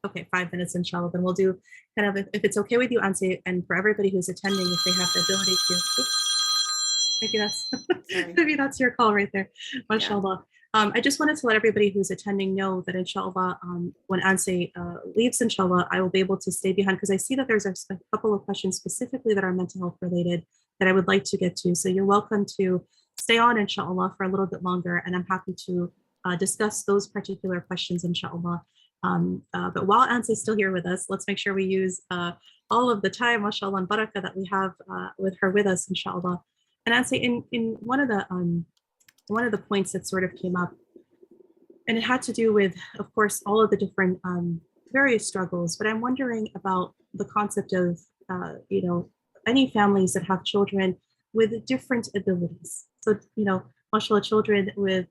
Okay, 5 minutes, inshallah. Then we'll do kind of, if it's okay with you, Anse, and for everybody who's attending, if they have the ability to, maybe that's your call right there, mashallah. Yeah. I just wanted to let everybody who's attending know that inshallah, when Anse leaves, inshallah, I will be able to stay behind, because I see that there's a couple of questions specifically that are mental health related that I would like to get to. So you're welcome to stay on, inshallah, for a little bit longer, and I'm happy to discuss those particular questions, inshallah. But while Anse is still here with us, let's make sure we use all of the time, mashallah, and barakah that we have with her with us, inshallah. And Anse, in one of the points that sort of came up, and it had to do with, of course, all of the different various struggles, but I'm wondering about the concept of, any families that have children with different abilities. So, mashallah, children with,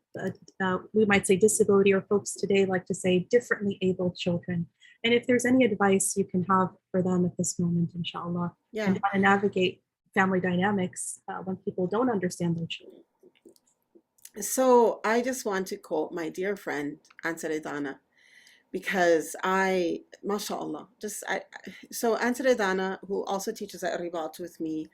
we might say disability, or folks today like to say differently abled children. And if there's any advice you can have for them at this moment, inshallah, and how to navigate family dynamics when people don't understand their children. So I just want to quote my dear friend, Anse, because mashallah, so Anse, who also teaches at Ribat with me,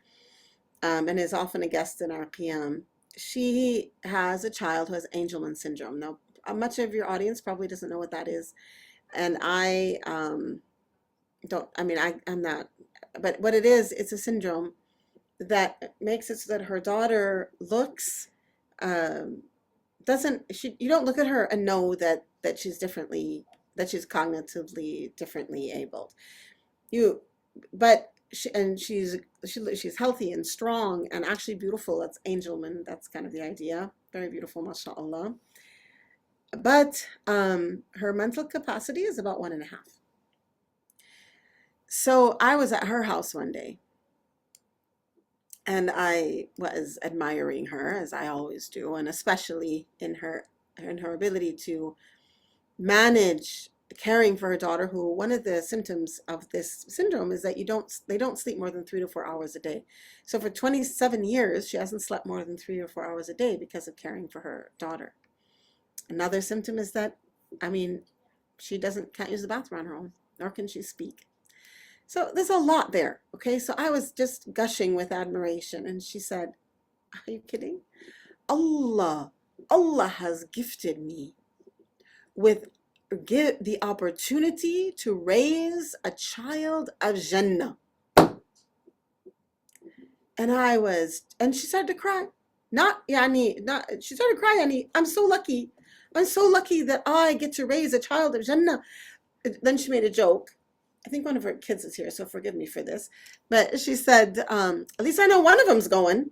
and is often a guest in our qiyam, she has a child who has Angelman syndrome. Now, much of your audience probably doesn't know what that is. And I don't, I mean, I'm not, but what it is, it's a syndrome that makes it so that her daughter looks, um, doesn't, you don't look at her and know that she's differently, that she's cognitively differently abled. You, but she's healthy and strong and actually beautiful. That's Angelman. That's kind of the idea. Very beautiful, mashallah. But her mental capacity is about 1.5. So I was at her house one day and I was admiring her as I always do, and especially in her ability to manage caring for her daughter, who one of the symptoms of this syndrome is that they don't sleep more than 3 to 4 hours a day. So for 27 years she hasn't slept more than 3 or 4 hours a day because of caring for her daughter. Another symptom is that, I mean, she can't use the bathroom on her own, nor can she speak. So there's a lot there. Okay, so I was just gushing with admiration, and she said, are you kidding? Allah has gifted me with the opportunity to raise a child of Jannah. And she started to cry. She started crying. I'm so lucky. I'm so lucky that I get to raise a child of Jannah. Then she made a joke. I think one of her kids is here, so forgive me for this. But she said, at least I know one of them's going.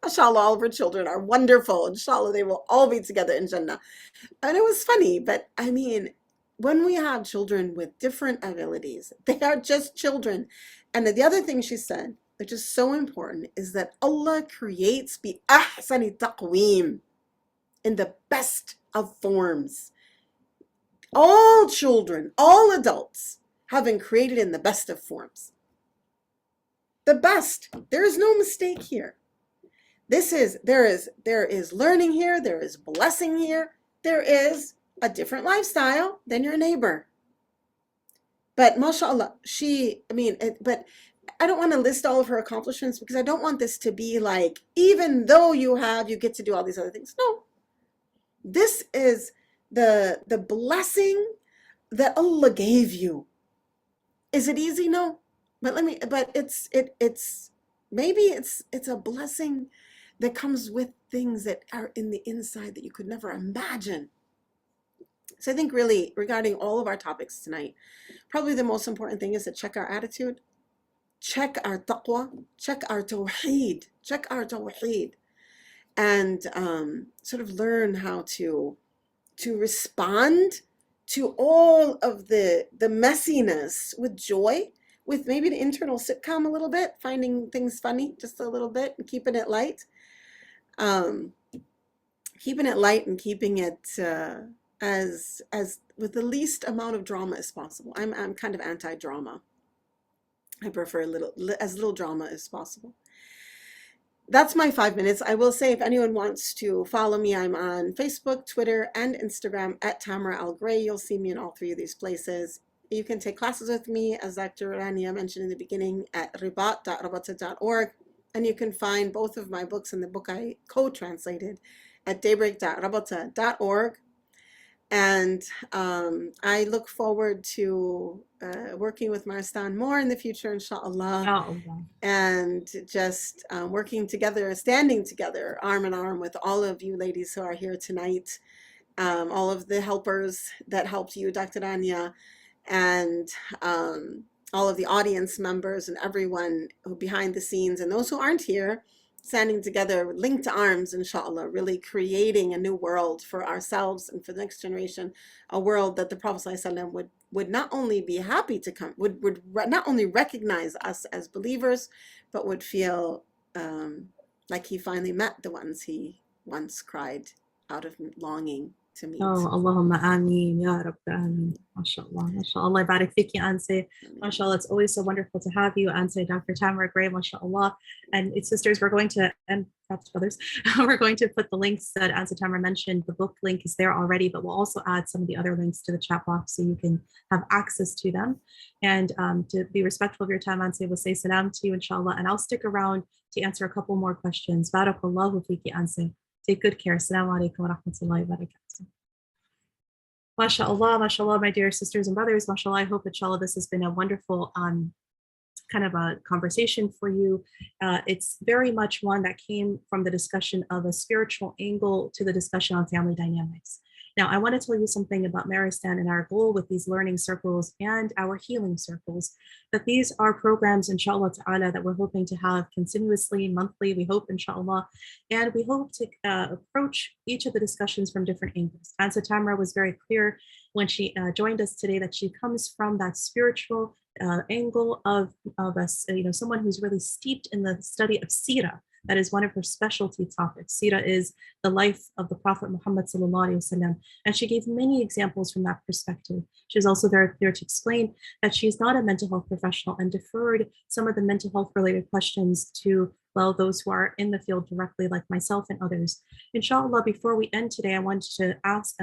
Inshallah, all of her children are wonderful. Inshallah, they will all be together in Jannah. And it was funny, but I mean, when we have children with different abilities, they are just children. And the other thing she said, which is so important, is that Allah creates bi ahsani taqweem, in the best of forms. All children, all adults have been created in the best of forms. The best. There is no mistake here. There is learning here, there is blessing here, there is a different lifestyle than your neighbor. But mashallah, but I don't want to list all of her accomplishments because I don't want this to be like, even though you get to do all these other things. No. This is the blessing that Allah gave you. Is it easy? No. But maybe it's a blessing that comes with things that are in the inside that you could never imagine. So I think really regarding all of our topics tonight, probably the most important thing is to check our attitude, check our taqwa, check our tawheed, and sort of learn how to respond to all of the messiness with joy, with maybe an internal sitcom a little bit, finding things funny just a little bit and keeping it light. Keeping it light and keeping it as with the least amount of drama as possible. I'm kind of anti-drama. I prefer as little drama as possible. That's my 5 minutes. I will say, if anyone wants to follow me, I'm on Facebook, Twitter, and Instagram at Tamara Gray. You'll see me in all 3 of these places. You can take classes with me, as Dr. Rania mentioned in the beginning, at ribat.rabata.org. And you can find both of my books and the book I co-translated at daybreak.rabata.org. And I look forward to working with Maristan more in the future, inshallah. Oh, And just working together, standing together, arm in arm with all of you ladies who are here tonight, all of the helpers that helped you, Dr. Rania, and all of the audience members and everyone who behind the scenes and those who aren't here, standing together, linked arms, inshallah, really creating a new world for ourselves and for the next generation, a world that the Prophet ﷺ would not only be happy to come, would not only recognize us as believers, but would feel like he finally met the ones he once cried out of longing to meet. Oh, Allahumma ameen, ya Rabbi ameen. MashaAllah, MashaAllah. Barak fiki, Anse. MashaAllah, it's always so wonderful to have you, Anse, Dr. Tamara Gray, MashaAllah. And its sisters, we're going to, and perhaps brothers, we're going to put the links that Anse Tamara mentioned. The book link is there already, but we'll also add some of the other links to the chat box so you can have access to them. And to be respectful of your time, Anse, we'll say salam to you, inshallah. And I'll stick around to answer a couple more questions. Barakallahu fiki, Anse. Take good care. Assalamu alaikum wa rahmatullahi wa barakatuh. mashallah, my dear sisters and brothers, mashallah. I hope, inshallah, this has been a wonderful kind of a conversation for you. It's very much one that came from the discussion of a spiritual angle to the discussion on family dynamics. Now, I want to tell you something about Maristan and our goal with these learning circles and our healing circles, that these are programs, inshallah ta'ala, that we're hoping to have continuously, monthly, we hope, inshallah. And we hope to approach each of the discussions from different angles. Anse Tamara was very clear when she joined us today that she comes from that spiritual angle of us, someone who's really steeped in the study of Seerah. That is one of her specialty topics. Seerah is the life of the Prophet Muhammad sallallahu alaihi wasallam, and she gave many examples from that perspective. She was also very clear to explain that she's not a mental health professional and deferred some of the mental health related questions to, well, those who are in the field directly, like myself and others. Inshallah, before we end today, I wanted to ask,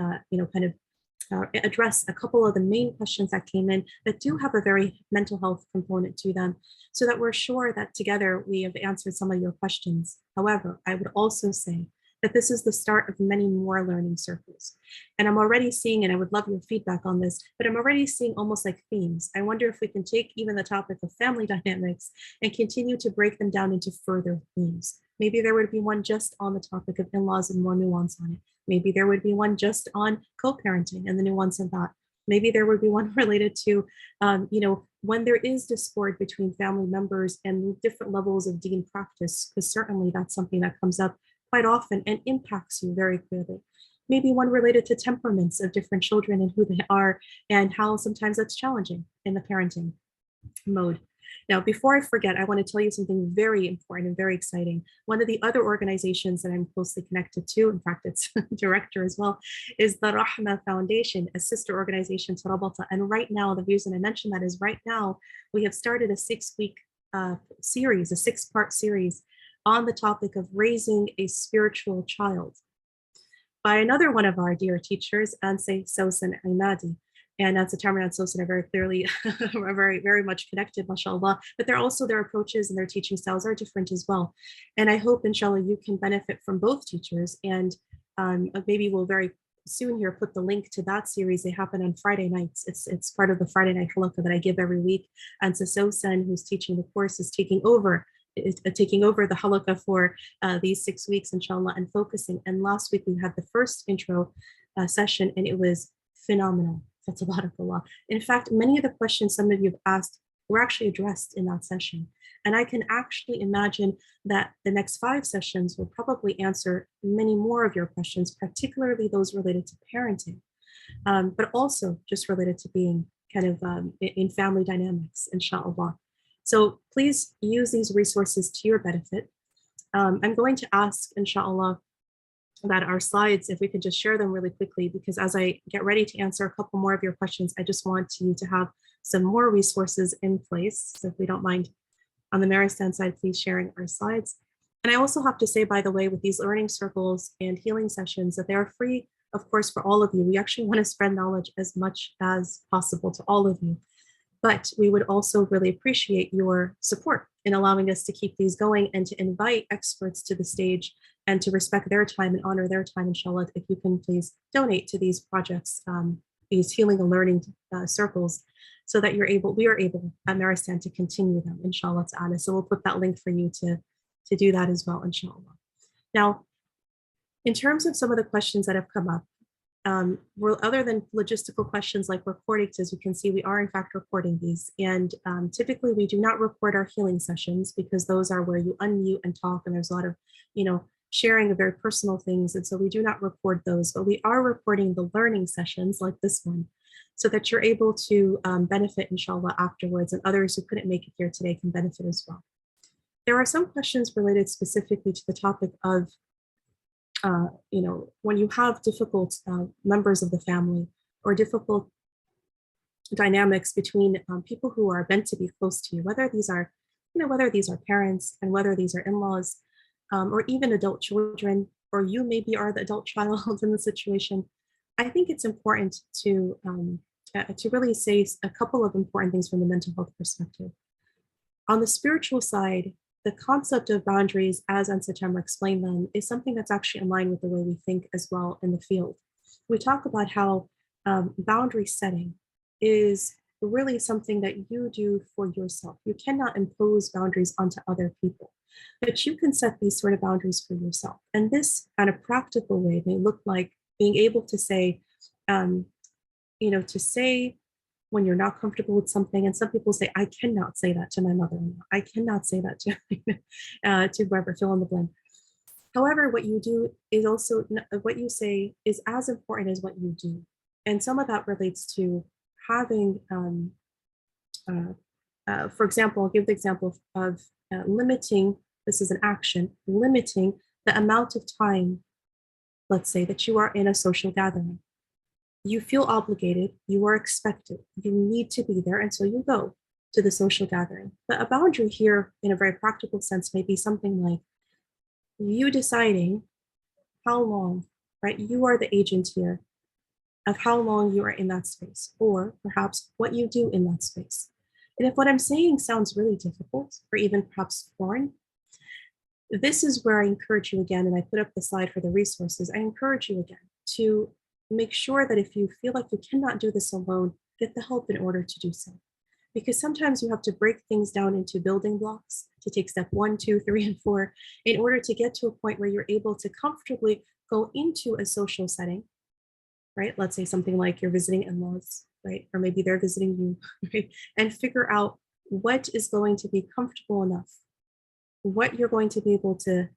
address a couple of the main questions that came in that do have a very mental health component to them, so that we're sure that together we have answered some of your questions. However, I would also say that this is the start of many more learning circles. And I'm already seeing, and I would love your feedback on this, but I'm already seeing almost like themes. I wonder if we can take even the topic of family dynamics and continue to break them down into further themes. Maybe there would be one just on the topic of in-laws and more nuance on it. Maybe there would be one just on co-parenting and the nuance of that. Maybe there would be one related to, when there is discord between family members and different levels of deen practice, because certainly that's something that comes up quite often and impacts you very clearly. Maybe one related to temperaments of different children and who they are and how sometimes that's challenging in the parenting mode. Now, before I forget, I want to tell you something very important and very exciting. One of the other organizations that I'm closely connected to, in fact, it's director as well, is the Rahma Foundation, a sister organization to Rabata. And right now, the reason I mentioned that is right now, we have started a 6-week series, a 6-part series on the topic of raising a spiritual child by another one of our dear teachers, Anse, and Imadi. And Anse Tamara and Sosan are very clearly are very much connected, mashallah. But they're also, their approaches and their teaching styles are different as well. And I hope, inshallah, you can benefit from both teachers. And maybe we'll very soon here put the link to that series. They happen on Friday nights. It's part of the Friday night halakha that I give every week. Anse Sosan, who's teaching the course, is taking over the halakha for these 6 weeks, inshallah, and focusing. And last week we had the first intro session, and it was phenomenal. That's a lot of Allah. In fact, many of the questions some of you have asked were actually addressed in that session. And I can actually imagine that the next 5 sessions will probably answer many more of your questions, particularly those related to parenting, but also just related to being kind of in family dynamics, inshallah. So please use these resources to your benefit. I'm going to ask, inshallah, that our slides, if we could just share them really quickly, because as I get ready to answer a couple more of your questions, I just want you to have some more resources in place. So if we don't mind, on the Maristan side, please sharing our slides. And I also have to say, by the way, with these learning circles and healing sessions, that they are free, of course, for all of you. We actually want to spread knowledge as much as possible to all of you. But we would also really appreciate your support in allowing us to keep these going and to invite experts to the stage and to respect their time and honor their time, inshallah. If you can please donate to these projects, these healing and learning circles, so that we are able at Maristan to continue them, inshallah ta'ala. So we'll put that link for you to do that as well, inshallah. Now, in terms of some of the questions that have come up, other than logistical questions like recording, as you can see, we are in fact recording these. And typically we do not record our healing sessions because those are where you unmute and talk, and there's a lot of, sharing of very personal things. And so we do not record those, but we are recording the learning sessions like this one, so that you're able to benefit, inshallah, afterwards, and others who couldn't make it here today can benefit as well. There are some questions related specifically to the topic of when you have difficult members of the family or difficult dynamics between people who are meant to be close to you, whether these are parents and whether these are in-laws or even adult children, or you maybe are the adult child in the situation. I think it's important to really say a couple of important things from the mental health perspective. On the spiritual side, the concept of boundaries, as Anse Tamara explained them, is something that's actually in line with the way we think as well in the field. We talk about how boundary setting is really something that you do for yourself. You cannot impose boundaries onto other people, but you can set these sort of boundaries for yourself. And this kind of practical way may look like being able to say, um, to say when you're not comfortable with something. And some people say, I cannot say that to my mother-in-law. I cannot say that to whoever, fill in the blank. However, what you do is also, what you say is as important as what you do. And some of that relates to having, for example, I'll give the example of limiting, this is an action, limiting the amount of time, let's say, that you are in a social gathering. You feel obligated, you are expected, you need to be there, and so you go to the social gathering. But a boundary here, in a very practical sense, may be something like you deciding how long, right? You are the agent here of how long you are in that space, or perhaps what you do in that space. And if what I'm saying sounds really difficult, or even perhaps foreign, this is where I encourage you again, and I put up the slide for the resources. I encourage you again to make sure that if you feel like you cannot do this alone, get the help in order to do so. Because sometimes you have to break things down into building blocks to take step 1, 2, 3, and 4 in order to get to a point where you're able to comfortably go into a social setting, right? Let's say something like you're visiting in-laws, right? Or maybe they're visiting you, right? And figure out what is going to be comfortable enough, what you're going to be able to,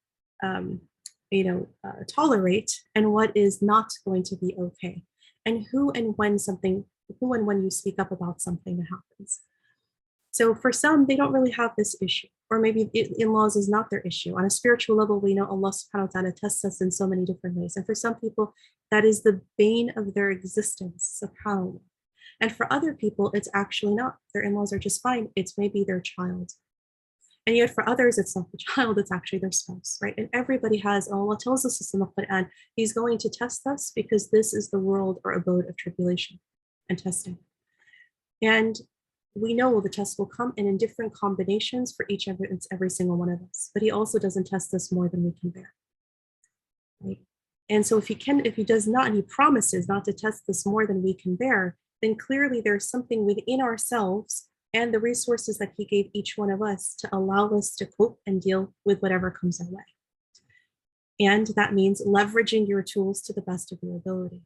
tolerate, and what is not going to be okay, and who and when you speak up about something that happens. So for some, they don't really have this issue, or maybe in-laws is not their issue. On a spiritual level, we know Allah subhanahu wa ta'ala tests us in so many different ways. And for some people, that is the bane of their existence, subhanAllah. And for other people, it's actually not. Their in-laws are just fine. It's maybe their child. And yet for others, it's not the child, it's actually their spouse, right? And everybody has, Allah tells us this in the Quran, He's going to test us because this is the world or abode of tribulation and testing. And we know the test will come in different combinations for every single one of us, but He also doesn't test us more than we can bear, right? And so if He does not, and He promises not to test us more than we can bear, then clearly there's something within ourselves and the resources that He gave each one of us to allow us to cope and deal with whatever comes our way. And that means leveraging your tools to the best of your ability.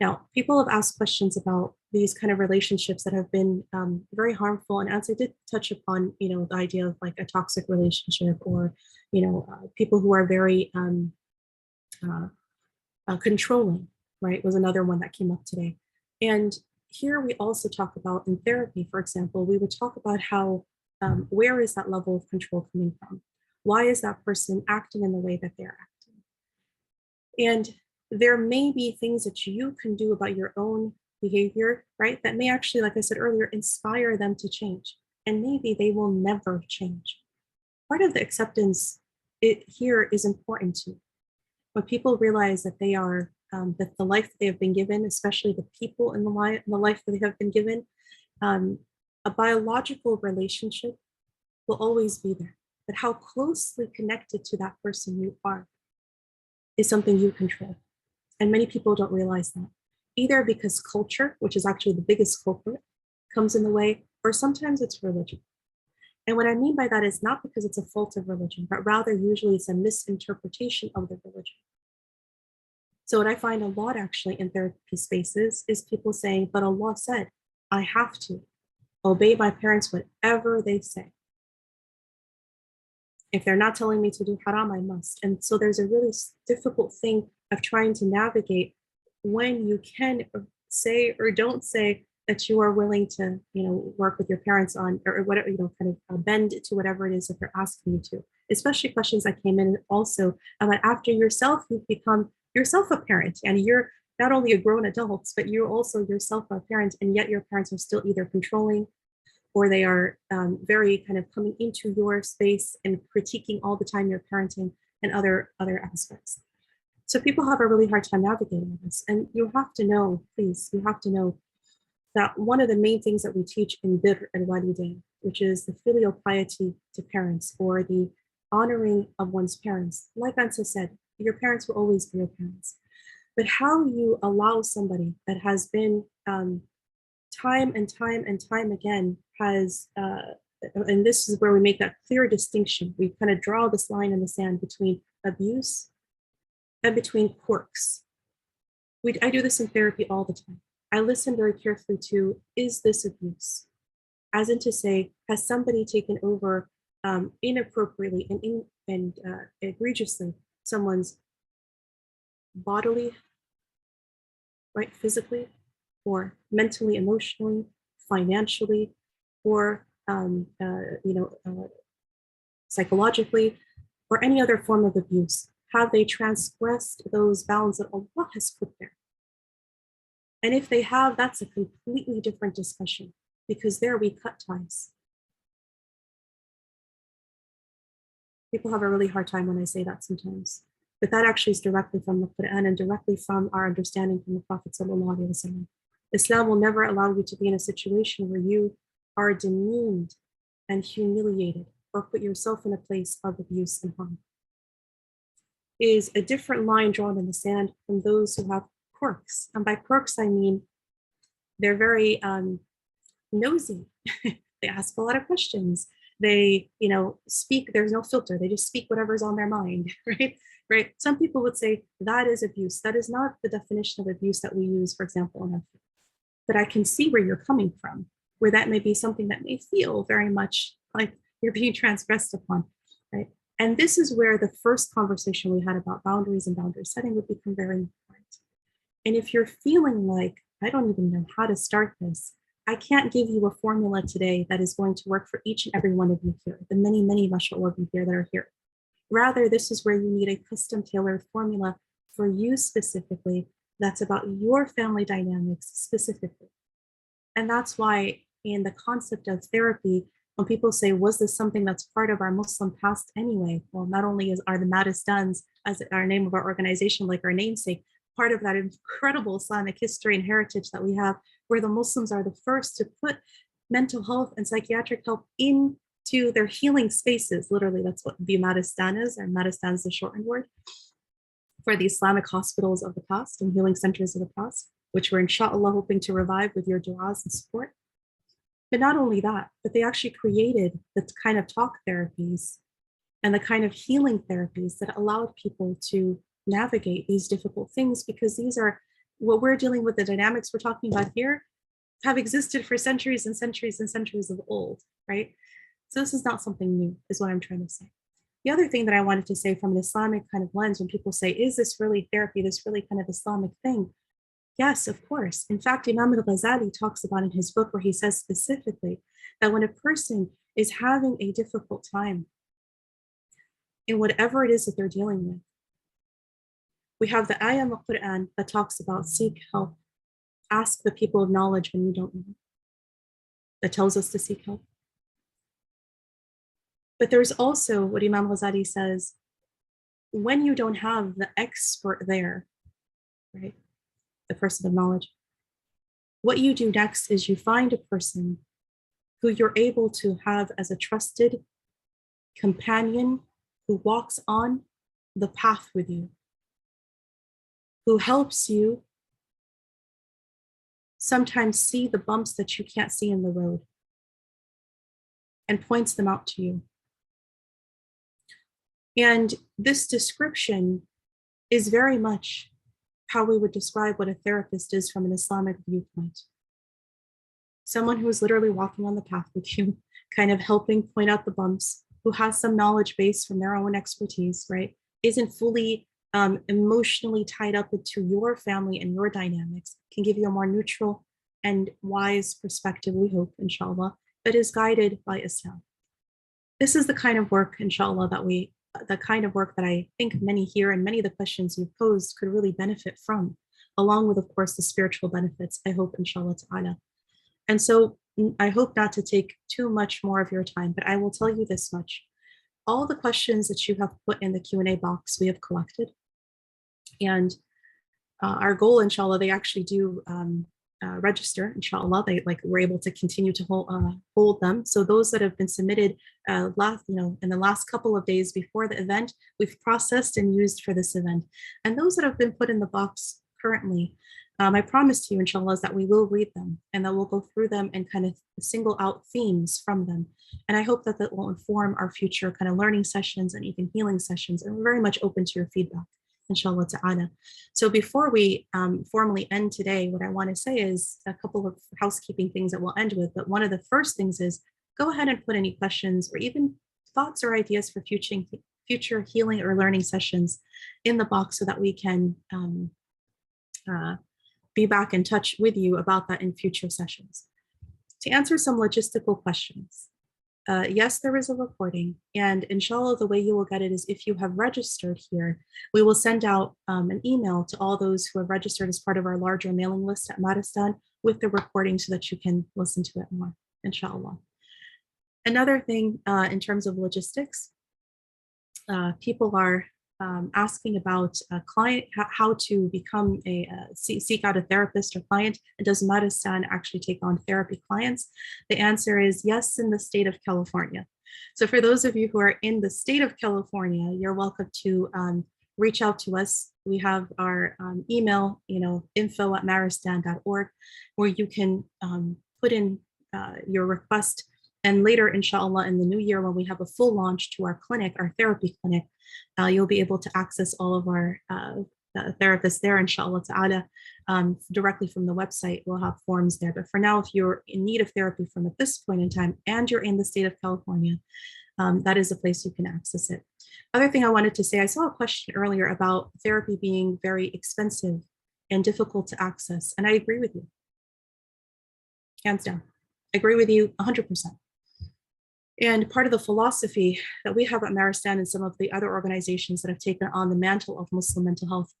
Now, people have asked questions about these kind of relationships that have been very harmful. And Anse did touch upon, the idea of like a toxic relationship, or, people who are very controlling, right, was another one that came up today. And here we also talk about in therapy, for example, we would talk about how, where is that level of control coming from? Why is that person acting in the way that they're acting? And there may be things that you can do about your own behavior, right, that may actually, like I said earlier, inspire them to change. And maybe they will never change. Part of the acceptance here is important too. When people realize that they are, that the life that they have been given, especially the people in the life that they have been given, a biological relationship will always be there. But how closely connected to that person you are is something you control. And many people don't realize that, either because culture, which is actually the biggest culprit, comes in the way, or sometimes it's religion. And what I mean by that is not because it's a fault of religion, but rather usually it's a misinterpretation of the religion. So what I find a lot actually in therapy spaces is people saying, but Allah said, I have to obey my parents whatever they say. If they're not telling me to do haram, I must. And so there's a really difficult thing of trying to navigate when you can say or don't say that you are willing to, work with your parents on, or whatever, kind of bend to whatever it is that they're asking you to. Especially questions that came in also about after yourself, you've become yourself a parent, and you're not only a grown adult, but you're also yourself a parent, and yet your parents are still either controlling, or they are very kind of coming into your space and critiquing all the time your parenting and other aspects. So people have a really hard time navigating this. And you have to know, please, you have to know that one of the main things that we teach in Bir al-Walidain, which is the filial piety to parents, or the honoring of one's parents. Like Anse said, your parents will always be your parents. But how you allow somebody that has been time and time and time again has, and this is where we make that clear distinction. We kind of draw this line in the sand between abuse and between quirks. I do this in therapy all the time. I listen very carefully to, is this abuse? As in to say, has somebody taken over inappropriately and egregiously someone's bodily, right, physically, or mentally, emotionally, financially, or psychologically, or any other form of abuse? Have they transgressed those bounds that Allah has put there? And if they have, that's a completely different discussion, because there we cut ties. People have a really hard time when I say that sometimes, but that actually is directly from the Quran and directly from our understanding from the Prophet ﷺ. Islam will never allow you to be in a situation where you are demeaned and humiliated or put yourself in a place of abuse and harm. It is a different line drawn in the sand from those who have quirks. And by quirks, I mean they're very nosy. They ask a lot of questions. They, speak, there's no filter. They just speak whatever's on their mind, right? Right. Some people would say that is abuse. That is not the definition of abuse that we use, for example, in our field. But I can see where you're coming from, where that may be something that may feel very much like you're being transgressed upon, right? And this is where the first conversation we had about boundaries and boundary setting would become very important. And if you're feeling like, I don't even know how to start this, I can't give you a formula today that is going to work for each and every one of you here, the many, many, mashallah, of you here that are here. Rather, this is where you need a custom tailored formula for you specifically, that's about your family dynamics specifically. And that's why in the concept of therapy, when people say, was this something that's part of our Muslim past anyway? Well, not only are the Maristans, as our name of our organization, like our namesake, part of that incredible Islamic history and heritage that we have, where the Muslims are the first to put mental health and psychiatric help into their healing spaces. Literally, that's what the Maristan is, and Maristan is the shortened word for the Islamic hospitals of the past and healing centers of the past, which we're inshallah hoping to revive with your du'as and support. But not only that, but they actually created the kind of talk therapies and the kind of healing therapies that allowed people to navigate these difficult things, because these are what we're dealing with, the dynamics we're talking about here have existed for centuries and centuries and centuries of old, right? So this is not something new, is what I'm trying to say. The other thing that I wanted to say from an Islamic kind of lens, when people say, is this really therapy, this really kind of Islamic thing? Yes, of course. In fact, Imam al-Ghazali talks about in his book where he says specifically that when a person is having a difficult time in whatever it is that they're dealing with, we have the ayah of the Quran that talks about seek help, ask the people of knowledge when you don't know, that tells us to seek help. But there's also what Imam Ghazali says, when you don't have the expert there, right, the person of knowledge, what you do next is you find a person who you're able to have as a trusted companion who walks on the path with you, who helps you sometimes see the bumps that you can't see in the road and points them out to you. And this description is very much how we would describe what a therapist is from an Islamic viewpoint. Someone who is literally walking on the path with you, kind of helping point out the bumps, who has some knowledge base from their own expertise, right? Isn't fully emotionally tied up into your family and your dynamics, can give you a more neutral and wise perspective, we hope, inshallah, that is guided by Islam. This is the kind of work, inshallah, the kind of work that I think many here and many of the questions you've posed could really benefit from, along with, of course, the spiritual benefits, I hope, inshallah ta'ala. And so I hope not to take too much more of your time, but I will tell you this much. All the questions that you have put in the Q&A box, we have collected. And our goal, inshallah, they actually do register, inshallah. We're able to continue to hold them. So those that have been submitted in the last couple of days before the event, we've processed and used for this event. And those that have been put in the box currently, I promise to you, inshallah, is that we will read them and that we'll go through them and kind of single out themes from them. And I hope that that will inform our future kind of learning sessions and even healing sessions. And we're very much open to your feedback, inshallah ta'ala. So before we formally end today, what I want to say is a couple of housekeeping things that we'll end with. But one of the first things is go ahead and put any questions or even thoughts or ideas for future healing or learning sessions in the box so that we can be back in touch with you about that in future sessions. To answer some logistical questions, yes, there is a recording, and inshallah, the way you will get it is if you have registered here, we will send out an email to all those who have registered as part of our larger mailing list at Maristan with the recording so that you can listen to it more, inshallah. Another thing in terms of logistics, people are asking about a client, how to become seek out a therapist or client, and does Maristan actually take on therapy clients? The answer is yes, in the state of California. So for those of you who are in the state of California, you're welcome to reach out to us. We have our email, info@maristan.org, where you can put in your request. And later, inshallah, in the new year, when we have a full launch to our clinic, our therapy clinic, you'll be able to access all of our therapists there, inshallah ta'ala, directly from the website. We'll have forms there. But for now, if you're in need of therapy from at this point in time and you're in the state of California, that is a place you can access it. Other thing I wanted to say, I saw a question earlier about therapy being very expensive and difficult to access. And I agree with you, hands down. I agree with you 100%. And part of the philosophy that we have at Maristan and some of the other organizations that have taken on the mantle of Muslim mental health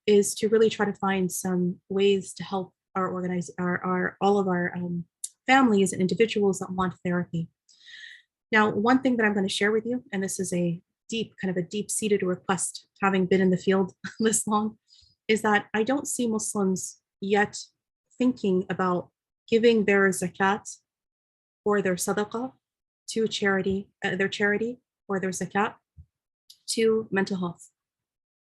is to really try to find some ways to help all of our families and individuals that want therapy. Now, one thing that I'm going to share with you, and this is a deep-seated request, having been in the field this long, is that I don't see Muslims yet thinking about giving their zakat or their sadaqah to charity, their charity or their zakat to mental health.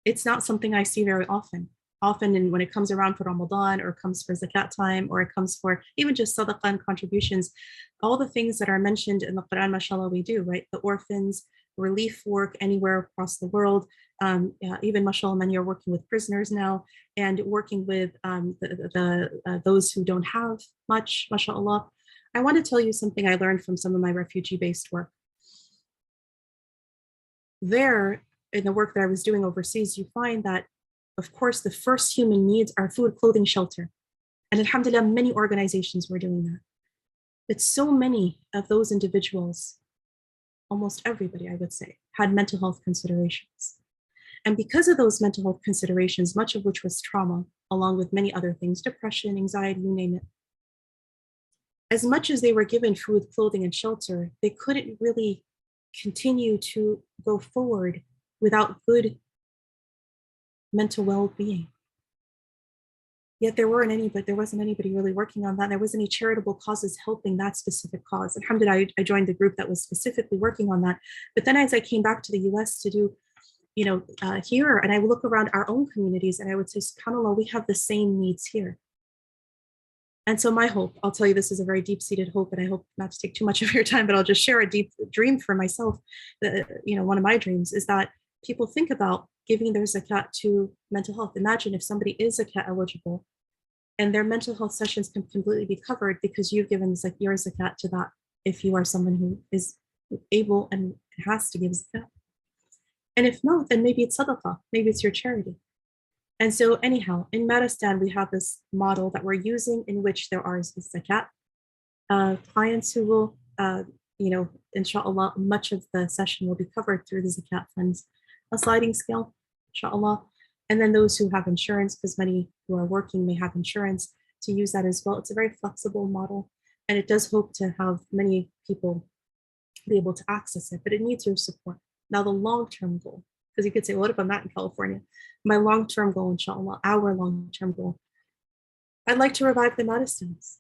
It's not something I see very often. Often when it comes around for Ramadan or comes for zakat time or it comes for even just sadaqah and contributions, all the things that are mentioned in the Quran, mashallah, we do, right? The orphans, relief work anywhere across the world, even mashallah, many are working with prisoners now and working with those who don't have much, mashallah. I want to tell you something I learned from some of my refugee-based work. There, in the work that I was doing overseas, you find that, of course, the first human needs are food, clothing, shelter. And alhamdulillah, many organizations were doing that. But so many of those individuals, almost everybody, I would say, had mental health considerations. And because of those mental health considerations, much of which was trauma, along with many other things, depression, anxiety, you name it, as much as they were given food, clothing, and shelter, they couldn't really continue to go forward without good mental well-being. Yet there wasn't anybody really working on that. There wasn't any charitable causes helping that specific cause. Alhamdulillah, I joined the group that was specifically working on that. But then as I came back to the US to do, here, and I would look around our own communities and I would say, subhanAllah, we have the same needs here. And so my hope, I'll tell you, this is a very deep-seated hope, and I hope not to take too much of your time, but I'll just share a deep dream for myself. One of my dreams is that people think about giving their zakat to mental health. Imagine if somebody is zakat eligible and their mental health sessions can completely be covered because you've given your zakat to that, if you are someone who is able and has to give zakat. And if not, then maybe it's sadaqah, maybe it's your charity. And so anyhow, in Maristan, we have this model that we're using in which there are zakat clients who will, inshallah, much of the session will be covered through the zakat funds, a sliding scale, inshallah. And then those who have insurance, because many who are working may have insurance, to use that as well. It's a very flexible model, and it does hope to have many people be able to access it, but it needs your support. Now, the long-term goal, because you could say, well, what if I'm not in California? My long-term goal, inshallah, our long-term goal, I'd like to revive the Maristans.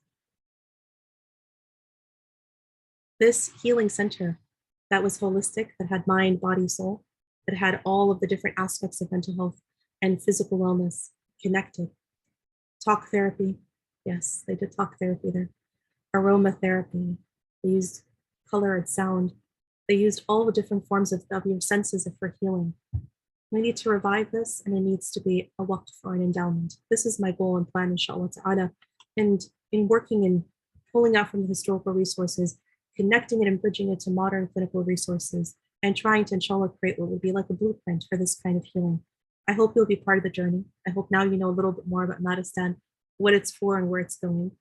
This healing center that was holistic, that had mind, body, soul, that had all of the different aspects of mental health and physical wellness, connected. Talk therapy. Yes, they did talk therapy there. Aromatherapy. They used color and sound. They used all the different forms of your senses for healing. We need to revive this, and it needs to be a waqf or an endowment. This is my goal and plan, inshallah ta'ala. And in working and pulling out from the historical resources, connecting it and bridging it to modern clinical resources, and trying to, inshallah, create what would be like a blueprint for this kind of healing. I hope you'll be part of the journey. I hope now you know a little bit more about Maristan, what it's for and where it's going.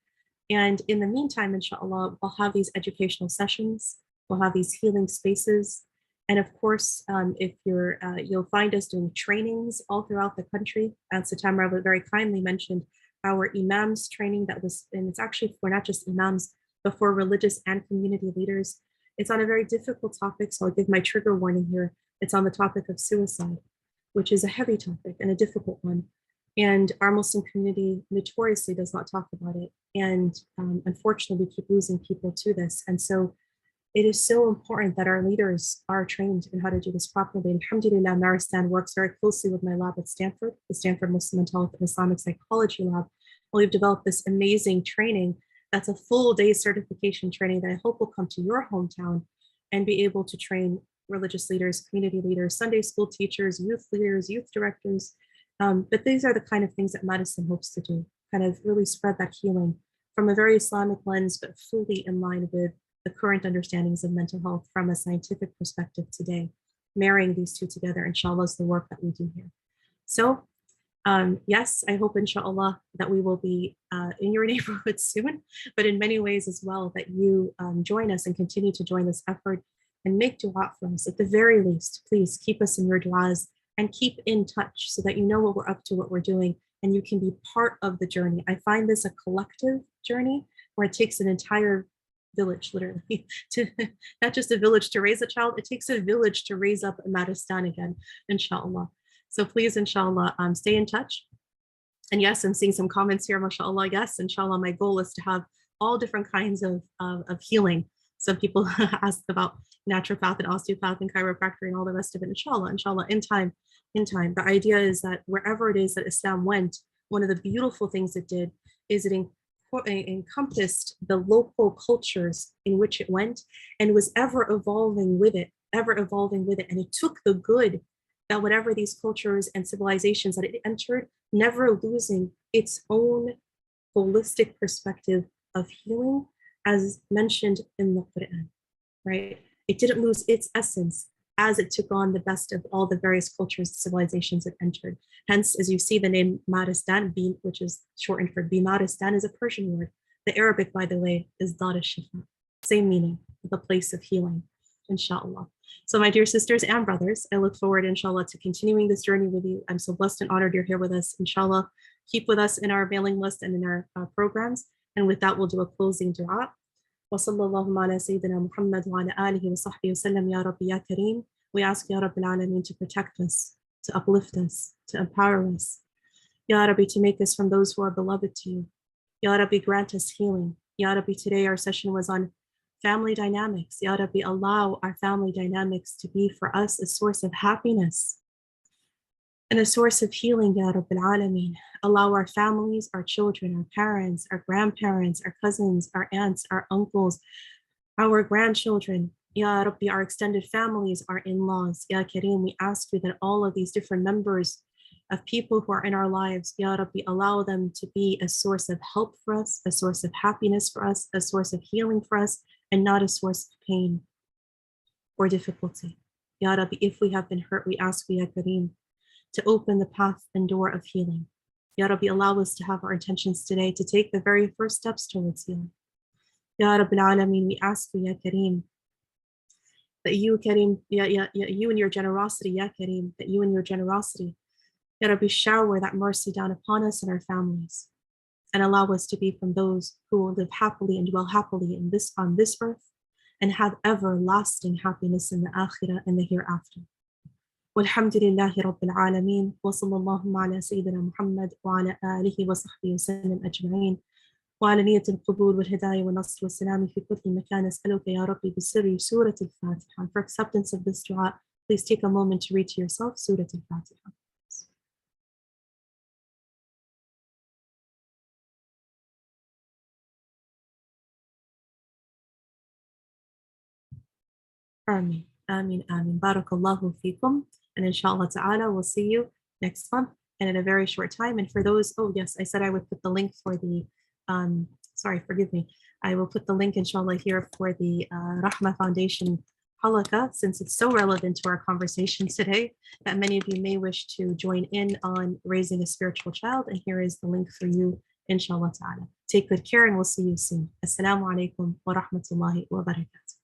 And in the meantime, inshallah, we'll have these educational sessions, we'll have these healing spaces. And of course, if you'll find us doing trainings all throughout the country. As Tamara very kindly mentioned, our imams training that was, and it's actually for not just imams, but for religious and community leaders. It's on a very difficult topic, so I'll give my trigger warning here. It's on the topic of suicide, which is a heavy topic and a difficult one. And our Muslim community notoriously does not talk about it. And unfortunately, we keep losing people to this. And so it is so important that our leaders are trained in how to do this properly. And alhamdulillah, Maristan works very closely with my lab at Stanford, the Stanford Muslim Mental Health and Islamic Psychology Lab. We've developed this amazing training that's a full day certification training that I hope will come to your hometown and be able to train religious leaders, community leaders, Sunday school teachers, youth leaders, youth directors. But these are the kind of things that Maristan hopes to do, kind of really spread that healing from a very Islamic lens, but fully in line with the current understandings of mental health from a scientific perspective today. Marrying these two together, inshallah, is the work that we do here. So yes, I hope, inshallah, that we will be in your neighborhood soon, but in many ways as well, that you join us and continue to join this effort and make dua for us. At the very least, please keep us in your duas and keep in touch so that you know what we're up to, what we're doing, and you can be part of the journey. I find this a collective journey where it takes an entire village, literally, to not just a village to raise a child, it takes a village to raise up a Maristan again, inshallah. So please, inshallah, stay in touch. And yes, I'm seeing some comments here, mashallah. Yes, inshallah, my goal is to have all different kinds of healing. Some people asked about naturopath and osteopath and chiropractor and all the rest of it. Inshallah, in time. The idea is that wherever it is that Islam went, one of the beautiful things it did is it encompassed the local cultures in which it went and was ever evolving with it. And it took the good that whatever these cultures and civilizations that it entered, never losing its own holistic perspective of healing, as mentioned in the Quran, right? It didn't lose its essence as it took on the best of all the various cultures and civilizations it entered. Hence, as you see the name Maristan, which is shortened for Bimaristan, is a Persian word. The Arabic, by the way, is Dar al-Shifa, same meaning, the place of healing, inshallah. So my dear sisters and brothers, I look forward, inshallah, to continuing this journey with you. I'm so blessed and honored you're here with us. Inshallah, keep with us in our mailing list and in our programs. And with that, we'll do a closing dua. وصلى الله على سيدنا محمد وعلى آله وصحبه وسلم يا رب يا كريم. We ask Ya Rabbil Alameen to protect us, to uplift us, to empower us. Ya Rabbi, to make us from those who are beloved to you. Ya Rabbi, grant us healing. Ya Rabbi, today our session was on family dynamics. Ya Rabbi, allow our family dynamics to be for us a source of happiness and a source of healing, Ya Rabbil Alameen. Allow our families, our children, our parents, our grandparents, our cousins, our aunts, our uncles, our grandchildren, Ya Rabbi, our extended families, our in-laws, Ya Kareem, we ask you that all of these different members of people who are in our lives, Ya Rabbi, allow them to be a source of help for us, a source of happiness for us, a source of healing for us, and not a source of pain or difficulty. Ya Rabbi, if we have been hurt, we ask you, Ya Kareem, to open the path and door of healing. Ya Rabbi, allow us to have our intentions today to take the very first steps towards healing. Ya Rabbil Alameen, we ask you, Ya Kareem, that you, Kareem, you and your generosity, Ya Kareem, that you and your generosity, Ya Rabbi, shower that mercy down upon us and our families, and allow us to be from those who will live happily and dwell happily on this earth, and have everlasting happiness in the akhirah and the hereafter. والحمد لله رب العالمين وصلى الله على سيدنا محمد وعلى آله وصحبه وسلم أجمعين وعلى نية القبول والهداية والنصر والسلام في كل مكان. أسألك يا ربي بسر سورة الفاتحة. For acceptance of this dua, please take a moment to read to yourself Surah Al-Fatiha. Ameen. Ameen. Ameen. Barakallahu fikum. And inshallah ta'ala, we'll see you next month and in a very short time. And for those, oh yes, I said I would put the link for the, sorry, forgive me. I will put the link inshallah here for the Rahma Foundation halakha, since it's so relevant to our conversation today that many of you may wish to join in on raising a spiritual child. And here is the link for you, inshallah ta'ala. Take good care and we'll see you soon. Assalamu alaikum wa rahmatullahi wa barakatuh.